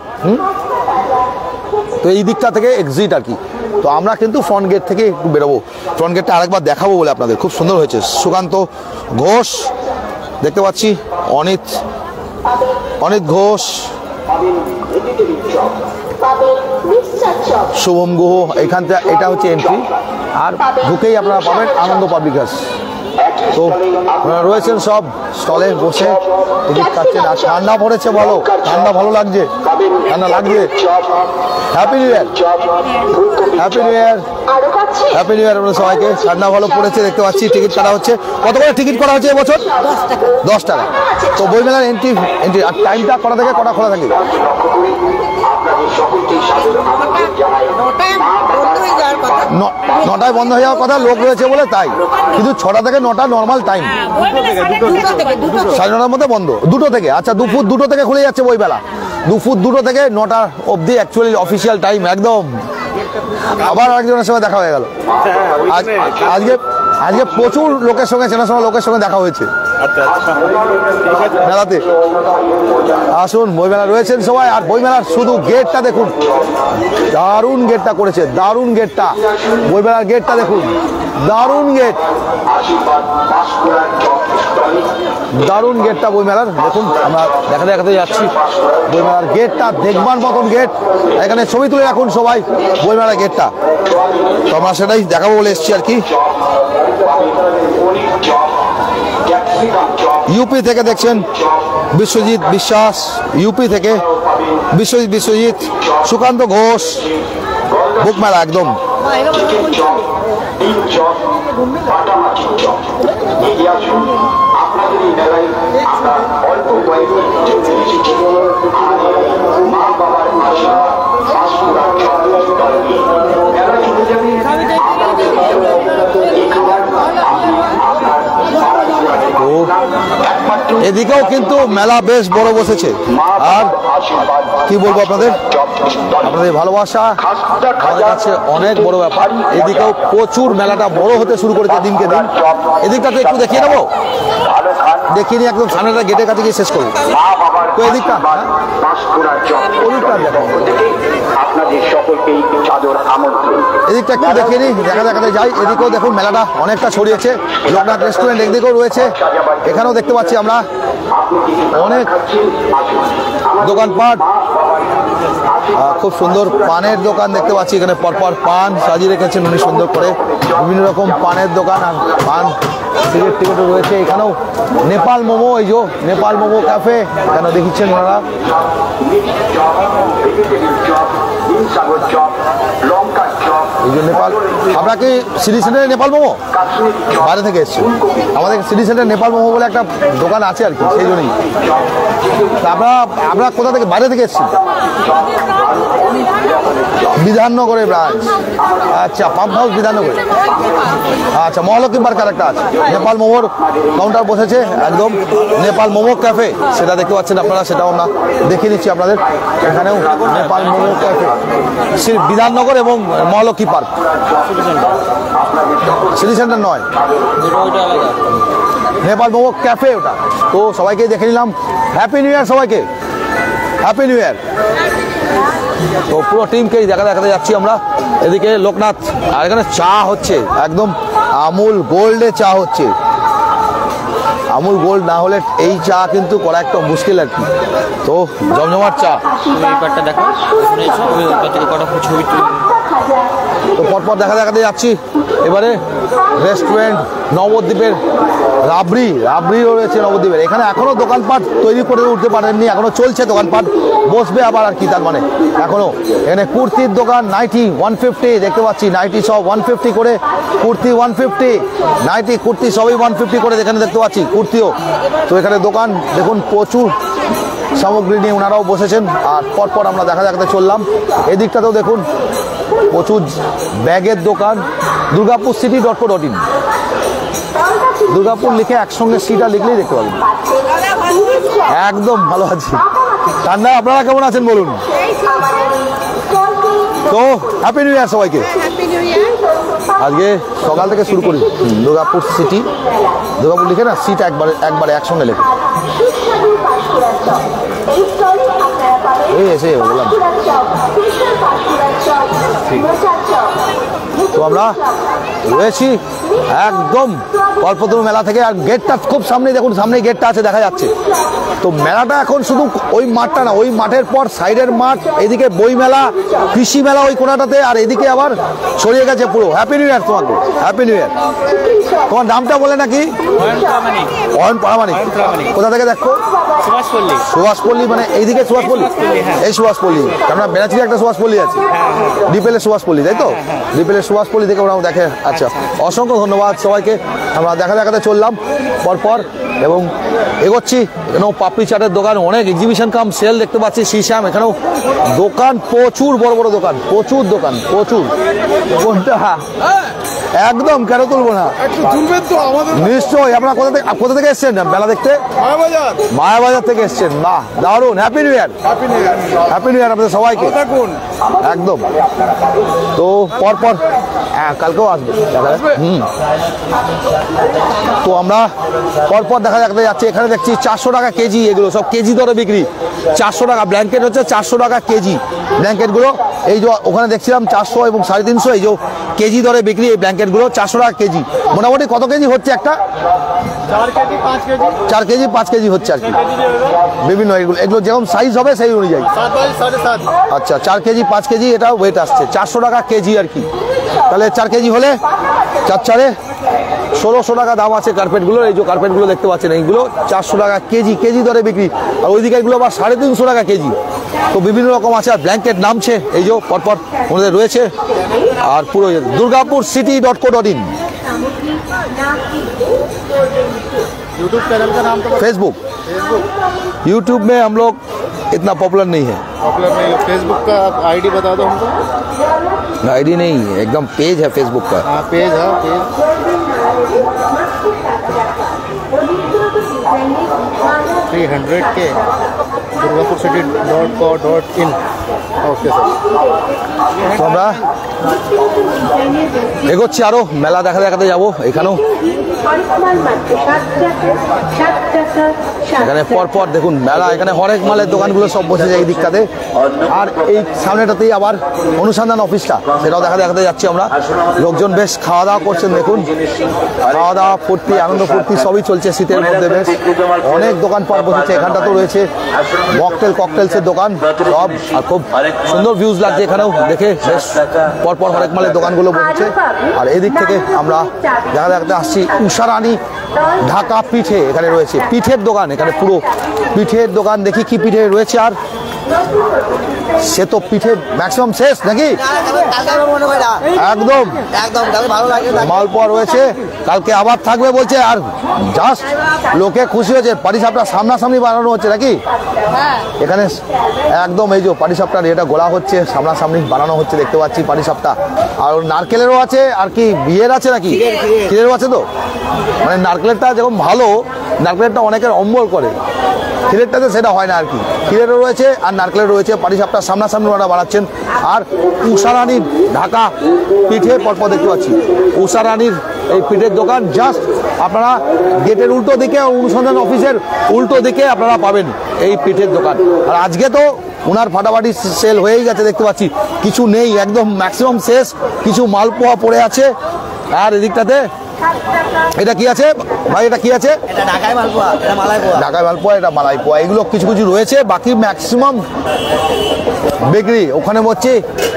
তো এই দিকটা থেকে এক্সিট আর কি। তো আমরা কিন্তু ফ্রন্ট গেট থেকে একটু বেরোবো, ফ্রন্ট গেটটা আরেকবার দেখাবো বলে আপনাদের। খুব সুন্দর হয়েছে। সুকান্ত ঘোষ দেখতে পাচ্ছি, অনিত ঘোষ, শুভম গুহ, এইখানটা এটা হচ্ছে এন্ট্রি। আর ঢুকেই আপনারা পাবেন আনন্দ পাবলিক হাউস। তো রয়েছেন সব স্টলে বসে টিকিট কাটছেন। আর ঠান্ডা পড়েছে, বলো ঠান্ডা ভালো লাগছে? ঠান্ডা লাগছে। Happy new year, happy new year, happy new ইয়ার আপনাদের সবাইকে। ঠান্ডা ভালো পড়েছে দেখতে পাচ্ছি। টিকিট কাটা হচ্ছে। কত করে টিকিট করা হচ্ছে এবছর? 10 টাকা। তো বইমেলার এন্ট্রি। আর টাইমটা কটা থেকে কটা খোলা থাকে? 9টায় বন্ধ হয়ে যাওয়ার কথা, লোক রয়েছে বলে তাই। কিন্তু 6টা থেকে 9টা নর্মাল টাইম। 9:30 মধ্যে বন্ধ। 2টো থেকে, আচ্ছা দুপুর 2টো থেকে খুলে যাচ্ছে বইমেলা। দুপুর 2টো থেকে 9টা অবধি অ্যাকচুয়ালি অফিসিয়াল টাইম একদম। আবার আরেকজনের সঙ্গে দেখা হয়ে গেল আজকে প্রচুর লোকের সঙ্গে, চেনাশোনা লোকের সঙ্গে দেখা হয়েছে মেলাতে। আসুন, বইমেলা রয়েছেন সবাই। আর বইমেলার শুধু গেটটা দেখুন, দারুণ গেটটা করেছে, দারুণ গেটটা। বইমেলার গেটটা দেখুন, দারুণ গেট, দারুণ গেটটা বইমেলার। দেখুন, আমরা দেখাতে যাচ্ছি বইমেলার গেটটা, দেখবার মতন গেট। এখানে ছবি তুলে রাখুন সবাই বইমেলার গেটটা। তো আমরা সেটাই দেখাবো বলে এসছি আর কি। ইউপি থেকে দেখছেন বিশ্বজিৎ বিশ্বাস, ইউপি থেকে বিশ্বজিৎ, সুকান্ত ঘোষ, বুক মেলা একদম। এদিকেও কিন্তু মেলা বেশ বড় বসেছে। আর কি বলবো আপনাদের ভালোবাসা আমাদের কাছে অনেক বড় ব্যাপার। এদিকেও প্রচুর মেলাটা বড় হতে শুরু করেছে দিনকে দিন। এদিকটা তো একটু দেখিয়ে নেবো, দেখিয়ে নিয়ে একদম সামনেটা গেটের কাছে গিয়ে শেষ করবো। তো এদিকটা এদিকটা একটু দেখিয়ে নিই, দেখাতে যাই। এদিকেও দেখুন মেলাটা অনেকটা ছড়িয়েছে। লোকনাথ রেস্টুরেন্ট একদিকেও রয়েছে, এখানেও দেখতে পাচ্ছি আমরা অনেক দোকানপাট। খুব সুন্দর পানের দোকান দেখতে পাচ্ছি, এখানে পরপর পান সাজিয়ে রেখেছেন উনি সুন্দর করে। বিভিন্ন রকম পানের দোকান আর পান টিকিটও রয়েছে। এখানেও নেপাল মোমো, এই যে নেপাল মোমো ক্যাফে এখানে দেখিচ্ছেন ওনারা। এই যে নেপাল, আমরা কি সিটি সেন্টারে নেপাল মোমো বাইরে থেকে এসছি। আমাদের সিটি সেন্টারে নেপাল মোমো বলে একটা দোকান আছে আর কি, সেই জন্যই। আমরা কোথা থেকে? বাইরে থেকে এসছি, বিধাননগরের ব্রাঞ্চ। আচ্ছা, পাম্প হাউস বিধাননগর। আচ্ছা, মহালক্ষ্মী পার্ক একটা আছে, নেপাল মোমোর কাউন্টার বসেছে একদম, নেপাল মোমো ক্যাফে, সেটা দেখতে পাচ্ছেন আপনারা। সেটাও আমরা দেখে নিচ্ছি আপনাদের। এখানেও নেপাল মোমো ক্যাফে, বিধাননগর এবং মহালক্ষ্মী পার্ক, সিটি সেন্টার নয়, নেপাল মোমো ক্যাফে ওটা। তো সবাইকে দেখে নিলাম। হ্যাপি নিউ ইয়ার সবাইকে, হ্যাপি নিউ ইয়ার। তো পুরো টিমকেই দেখাতে যাচ্ছি আমরা। এদিকে লোকনাথ, আর এখানে চা হচ্ছে একদম আমুল গোল্ডে চা হচ্ছে। আমুল গোল্ড না হলে এই চা কিন্তু করা একটা মুশকিল আর কি। তো জমজমাট চা। তো পরপর দেখাতে যাচ্ছি। এবারে রেস্টুরেন্ট নবদ্বীপের রাবড়িও রয়েছে নবদ্বীপের। এখানে এখনো দোকানপাট তৈরি করে উঠতে পারেননি, এখনো চলছে দোকানপাট, বসবে আবার আর কি। তার মানে এখনো এখানে কুর্তির দোকান, নাইটি 150 দেখতে পাচ্ছি, নাইটি সব 150 করে, কুর্তি 150, নাইটি কুর্তি সবই 150 করে এখানে দেখতে পাচ্ছি, কুর্তিও। তো এখানে দোকান দেখুন, প্রচুর সামগ্রী নিয়ে ওনারাও বসেছেন। আর পরপর আমরা দেখাতে চললাম। এদিকটাতেও দেখুন প্রচুর ব্যাগের দোকান। দুর্গাপুর city.co.in, দুর্গাপুর লিখে একসঙ্গে সিটা লিখলেই দেখতে পাবেন। একদম ভালো আছে। ঠান্ডা। আপনারা কেমন আছেন বলুন? তো হ্যাপি নিউ ইয়ার সবাইকে। আজকে সকাল থেকে শুরু করি। দুর্গাপুর সিটি, দুর্গাপুর লিখে না, সিট একবারে একসঙ্গে লেখে। এই এসে বললাম তো আমরা রয়েছি একদম কল্পতরু মেলা থেকে। আর গেটটা খুব সামনে, দেখুন সামনে গেটটা আছে, দেখা যাচ্ছে। তো মেলাটা এখন শুধু ওই মাঠটা না, ওই মাঠের পর সাইডের মাঠ, এদিকে বই মেলা, কৃষি মেলা ওই কোনাটাতে, আর এদিকে আবার ছড়িয়ে গেছে পুরো। হ্যাপি নিউ ইয়ার তোমাকে, হ্যাপি নিউ ইয়ার। তোমার নামটা বলে নাকি? অয়ন পারামানিক। কোথা থেকে দেখো? সুভাষপল্লী, মানে এইদিকে সুভাষপল্লী, এই সুভাষপল্লী, কেননা বেনাচিতে একটা সুভাষপল্লী আছে, ডিপেলের সুভাষপল্লী, তাই তো? ডিপেলের সুভাষপল্লী থেকে ওরাও দেখে। আচ্ছা, অসংখ্য ধন্যবাদ সবাইকে। আমরা দেখাতে চললাম পরপর এবং এগোচ্ছি। এখানেও পাপড়ি চাটের দোকান, অনেক এক্সিবিশন কাম সেল দেখতে পাচ্ছি। শিশাম, এখানেও দোকান প্রচুর, বড় বড় দোকান, প্রচুর দোকান, প্রচুর। কোনটা একদম কেন তুলবো না, নিশ্চয়ই। আপনারা কোথা থেকে এসছেন মেলা দেখতে? মায়াবাজার থেকে এসছেন। বাহ, দারুন। Happy new year, happy new ইয়ার আপনাদের সবাইকে। একদম। তো পরপর কালকেও আসবে। তো আমরা পরপর দেখা যাচ্ছে। এখানে দেখছি 400 টাকা কেজি, এগুলো সব কেজি দরে বিক্রি। 400 টাকা ব্ল্যাঙ্কেট হচ্ছে 400 টাকা কেজি ব্ল্যাঙ্কেটগুলো। এই যে ওখানে দেখছিলাম 400 এবং 350, এই যে কেজি দরে বিক্রি এই ব্ল্যাঙ্কেটগুলো। 400 টাকা কেজি। মোটামুটি কত কেজি হচ্ছে একটা? 4 কেজি 5 কেজি হচ্ছে আর কি। বিভিন্ন এগুলো যেরকম সাইজ হবে সেই অনুযায়ী। আচ্ছা, 4 কেজি 5 কেজি এটা ওয়েট আসছে। 400 টাকা কেজি আর কি। তাহলে 4 কেজি হলে 4 4-এ 1600 টাকা দাম আছে কার্পেটগুলোর। এই যে কার্পেটগুলো দেখতে পাচ্ছেন, এইগুলো 400 টাকা কেজি, কেজি দরে বিক্রি। আর ওইদিকে এগুলো আবার 350 টাকা কেজি। তো বিভিন্ন রকম আছে। আর ব্ল্যাঙ্কেট নামছে, এই যে পরপর ওদের রয়েছে। আর পুরো दुर्गापुर city.co.in यूट्यूब चैनल का नाम तो फेसबुक। यूट्यूब में हम लोग इतना पॉपुलर नहीं है। पॉपुलर नहीं है। फेसबुक का आईडी बता दो हमको। आईडी नहीं, एकदम पेज है फेसबुक का। हाँ, पेज है, पेज 300 के durgapurcity.co.in। Okay sir. তো আমরা এগোচ্ছি, আরো মেলা দেখাতে যাবো। এখানেও এখানে পরপর দেখুন মেলা, এখানে হরেক মালের দোকানগুলো সব বসেছে এই দিকটাতে। আর এই সামনেটাতেই আবার অনুসন্ধান অফিসটা, সেটাও দেখাতে যাচ্ছি আমরা। লোকজন বেশ খাওয়া দাওয়া করছেন, দেখুন খাওয়া দাওয়া ফুর্তি, আনন্দ ফুর্তি সবই চলছে শীতের মধ্যে। বেশ অনেক দোকানপাট বসেছে। এখানটা তো রয়েছে মকটেল ককটেলসের দোকান সব, আর খুব সুন্দর ভিউজ লাগছে এখানেও দেখে। বেশ পরপর হরেক মালের দোকানগুলো বসেছে। আর এদিক থেকে আমরা দেখাতে আসছি উষারানী ঢাকা পিঠে, এখানে রয়েছে পিঠের দোকান। এখানে পুরো পিঠের দোকান, দেখি কি পিঠে রয়েছে। আর সে তো পিঠে ম্যাক্সিমাম শেষ নাকি? একদম মালপোয়া রয়েছে, কালকে আবার থাকবে বলছে। আর জাস্ট লোকে খুশি হয়েছে, পাটিসাপটা সামনাসামনি বানানো হচ্ছে নাকি? এখানে একদম এই যে পাটিসাপটার এটা গোলা হচ্ছে, সামনাসামনি বানানো হচ্ছে দেখতে পাচ্ছি পাটিসাপটা। আর নারকেলেরও আছে, আর কি বিয়ের আছে নাকি? ক্ষীরেরও আছে। তো মানে নারকেলেরটা যেরকম ভালো, নারকেলেরটা অনেকের অম্বল করে, ক্ষীরেরটাতে সেটা হয় না আর কি। ক্ষীরেরও রয়েছে আর নারকেলের রয়েছে। পাটিসাপটা সামনাসামনি ওরা বানাচ্ছেন। আর উষারানীর ঢাকা পিঠে পরপর দেখতে পাচ্ছি। উষারানীর এই পিঠের দোকান জাস্ট আপনারা গেটের উল্টো দিকে, অনুসন্ধান অফিসের উল্টো দিকে আপনারা পাবেন এই পিঠের দোকান। আর আজকে তো ওনার ফাটাফাটি সেল হয়েই গেছে দেখতে পাচ্ছি, কিছু নেই, একদম ম্যাক্সিমাম শেষ। কিছু মালপোয়া পড়ে আছে। আর এদিকটাতে এটা কি আছে ভাই? এটা কি আছে? ঢাকায় মালপোয়া, এটা মালাই পোয়া। এগুলো কিছু কিছু রয়েছে, বাকি ম্যাক্সিমাম বিক্রি। ওখানে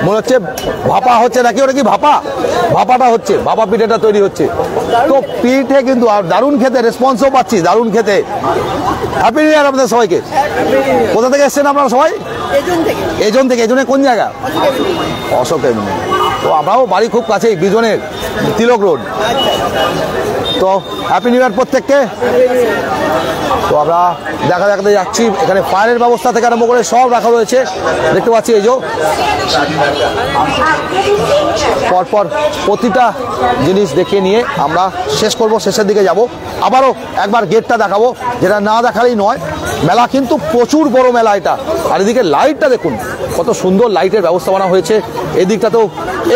মনে হচ্ছে ভাপা হচ্ছে নাকি? ওটা কি ভাপাটা হচ্ছে, ভাপা পিঠেটা তৈরি হচ্ছে। তো পিঠে কিন্তু আর দারুণ খেতে, রেসপন্সও পাচ্ছি দারুণ খেতে। হ্যাপি নিউ ইয়ার আপনাদের সবাইকে। কোথা থেকে এসছেন আপনারা সবাই? এজন থেকে। এজনে কোন জায়গা? অশোক। তো আমরাও বাড়ি খুব কাছেই, বিজনের তিলক রোড। তো হ্যাপি নিউ ইয়ার প্রত্যেককে। তো আমরা দেখাতে যাচ্ছি, এখানে ফায়ারের ব্যবস্থা থেকে আরম্ভ করে সব রাখা রয়েছে, দেখতে পাচ্ছি। এই যে পরপর প্রতিটা জিনিস দেখে নিয়ে আমরা শেষ করব, শেষের দিকে যাব। আবারও একবার গেটটা দেখাবো, যেটা না দেখালেই নয়। মেলা কিন্তু প্রচুর বড় মেলা এটা। আর এদিকে লাইটটা দেখুন, কত সুন্দর লাইটের ব্যবস্থাপনা হয়েছে। এই দিকটাতেও,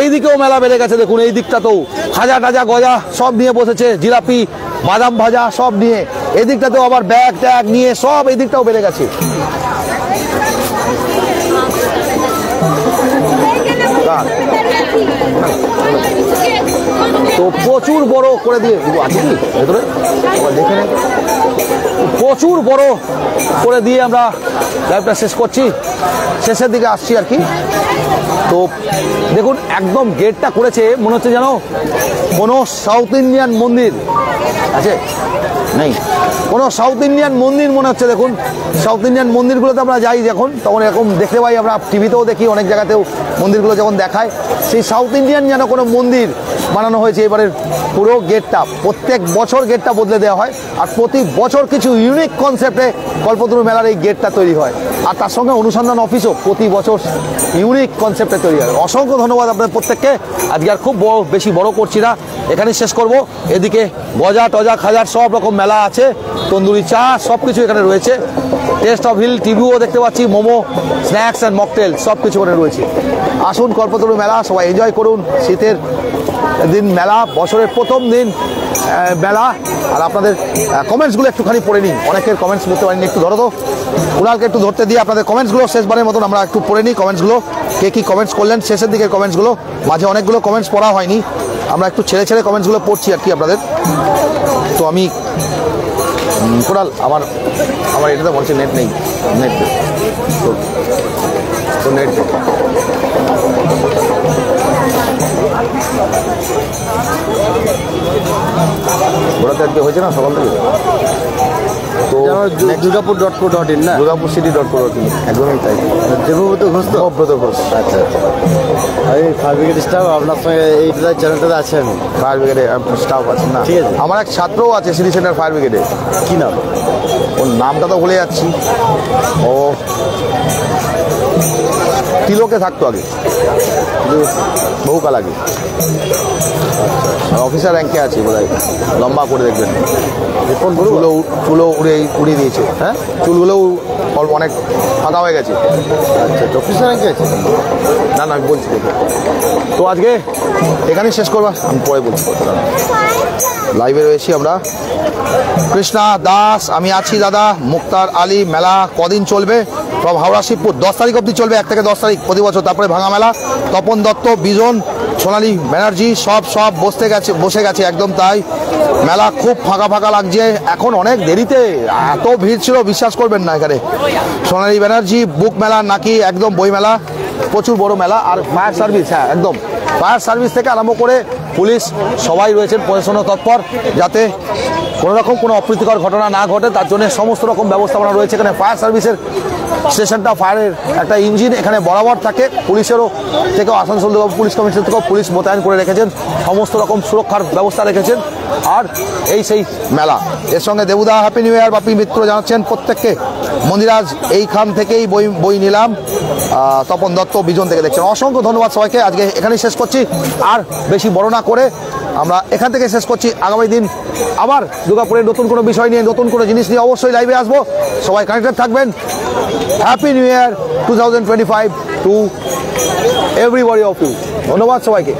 এই দিকেও মেলা বেড়ে গেছে দেখুন। এই দিকটাতেও খাজা টাজা গজা সব নিয়ে বসেছে, জিলাপি বাদাম ভাজা সব নিয়ে। এই দিকটাতেও আবার ব্যাগ ট্যাগ নিয়ে সব এই দিকটাও বেড়ে গেছে। তো প্রচুর বড় করে দিয়ে আছে কি ভেতরে দেখে নেই, প্রচুর বড় করে দিয়ে আমরা লাইভটা শেষ করছি, শেষের দিকে আসছি আর কি। তো দেখুন একদম গেটটা করেছে মনে হচ্ছে যেন কোনো সাউথ ইন্ডিয়ান মন্দির আছে, নেই কোনো সাউথ ইন্ডিয়ান মন্দির মনে হচ্ছে। দেখুন সাউথ ইন্ডিয়ান মন্দিরগুলোতে আমরা যাই যখন, তখন এরকম দেখতে পাই, আমরা টিভিতেও দেখি, অনেক জায়গাতেও মন্দিরগুলো যখন দেখায়, সেই সাউথ ইন্ডিয়ান যেন কোনো মন্দির বানানো হয়েছে এবারের পুরো গেটটা। প্রত্যেক বছর গেটটা বদলে দেওয়া হয়, আর প্রতি বছর কিছু ইউনিক কনসেপ্টে কল্পতরু মেলার এই গেটটা তৈরি হয়। আর তার সঙ্গে অনুসন্ধান অফিসও প্রতি বছর ইউনিক কনসেপ্টে তৈরি হয়। অসংখ্য ধন্যবাদ আপনাদের প্রত্যেককে। আজকে আর খুব বেশি বড় করছি না, এখানেই শেষ করব। এদিকে গজা টজা খাজার সব রকম মেলা আছে, তন্দুরি চা সব কিছু এখানে রয়েছে। টেস্ট অফ হিল টিভিও দেখতে পাচ্ছি, মোমো, স্ন্যাক্স অ্যান্ড মকটেল সব কিছু এখানে রয়েছে। আসুন কল্পতরু মেলা, সবাই এনজয় করুন। শীতের দিন মেলা, বছরের প্রথম দিন মেলা। আর আপনাদের কমেন্টসগুলো একটুখানি পড়ে নিন, অনেকের কমেন্টস করতে পারিনি, একটু ধরো তো কুণালকে একটু ধরতে দিয়ে আপনাদের কমেন্টসগুলো শেষবারের মতন আমরা একটু পড়ে নিই। কমেন্টসগুলো কে কী কমেন্টস করলেন, শেষের দিকের কমেন্টসগুলো, মাঝে অনেকগুলো কমেন্টস পড়া হয়নি, আমরা একটু ছেড়ে ছেড়ে কমেন্টসগুলো পড়ছি আর কি আপনাদের। তো আমি কুণাল, আমার এটাতে বলছে নেট নেই, নেট তো নেট ওটাতে আজকে হয়েছে না সকাল থেকে। তো দুর্গাপুর.co.in না, দুর্গাপুরcity.co.in, একদমই তাই। দেবব্রত ঘোষ তো? দেবব্রত ঘোষ। আচ্ছা আচ্ছা, আমি ফায়ার ব্রিগেড স্টাফ, আপনার সঙ্গে এই চ্যানেলটাতে আছে। আমি ফায়ার ব্রিগেডে স্টাফ আছেন না? ঠিক আছে। আমার এক ছাত্রও আছে সিটি সেন্টার ফায়ার ব্রিগেডে। কি নাম? ওর নামটা তো ভুলে যাচ্ছি। ও তিলকে থাকতো আগে, বহুকাল আগে। অফিসার র্যাঙ্কে আছে বোধ হয়, লম্বা করে দেখবেন, চুলো উড়িয়ে দিয়েছে। হ্যাঁ, চুলগুলোও অনেক ফাঁকা হয়ে গেছে। আচ্ছা, অফিসার র্যাঙ্কে আছে? না না, আমি বলছি দেখে। তো আজকে এখানেই শেষ করবা, আমি পরে বলছি। লাইভে রয়েছি আমরা। কৃষ্ণা দাস, আমি আছি দাদা। মুক্তার আলী, মেলা কদিন চলবে? সব হাওড়া শিবপুর 10 তারিখ অবধি চলবে, 1 থেকে 10 তারিখ প্রতি বছর। তারপরে ভাঙা মেলা। তপন দত্ত, বিজন, সোনালী ব্যানার্জি সব বসে গেছে, একদম তাই। মেলা খুব ফাঁকা ফাঁকা লাগছে এখন, অনেক দেরিতে এত ভিড় ছিল বিশ্বাস করবেন না এখানে। সোনালী ব্যানার্জি, বুক মেলা নাকি একদম বই মেলা, প্রচুর বড় মেলা। আর ফায়ার সার্ভিস, হ্যাঁ একদম ফায়ার সার্ভিস থেকে আরম্ভ করে পুলিশ সবাই রয়েছেন প্রশাসন তৎপর, যাতে কোনো রকম কোনো অপ্রীতিকর ঘটনা না ঘটে তার জন্য সমস্ত রকম ব্যবস্থাপনা রয়েছে এখানে। ফায়ার সার্ভিসের স্টেশনটা, ফায়ারের একটা ইঞ্জিন এখানে বরাবর থাকে। পুলিশেরও থেকেও, আসানসোল পুলিশ কমিশনার থেকেও পুলিশ মোতায়েন করে রেখেছেন, সমস্ত রকম সুরক্ষার ব্যবস্থা রেখেছেন। আর এই সেই মেলা, এর সঙ্গে দেবুদা হ্যাপি নিউ ইয়ার, বাপি মিত্র জানাচ্ছেন প্রত্যেককে। মন্দিরাজ, এইখান থেকেই বই নিলাম। তপন দত্ত, বিজন থেকে দেখছেন। অসংখ্য ধন্যবাদ সবাইকে। আজকে এখানেই শেষ করছি, আর বেশি বড় না করে আমরা এখান থেকে শেষ করছি। আগামী দিন আবার দুর্গাপুরের নতুন কোনো বিষয় নিয়ে, নতুন কোনো জিনিস নিয়ে অবশ্যই লাইভে আসবো। সবাই কানেক্টেড থাকবেন। Happy new year 2025 to everybody of you. ধন্যবাদ সবাইকে।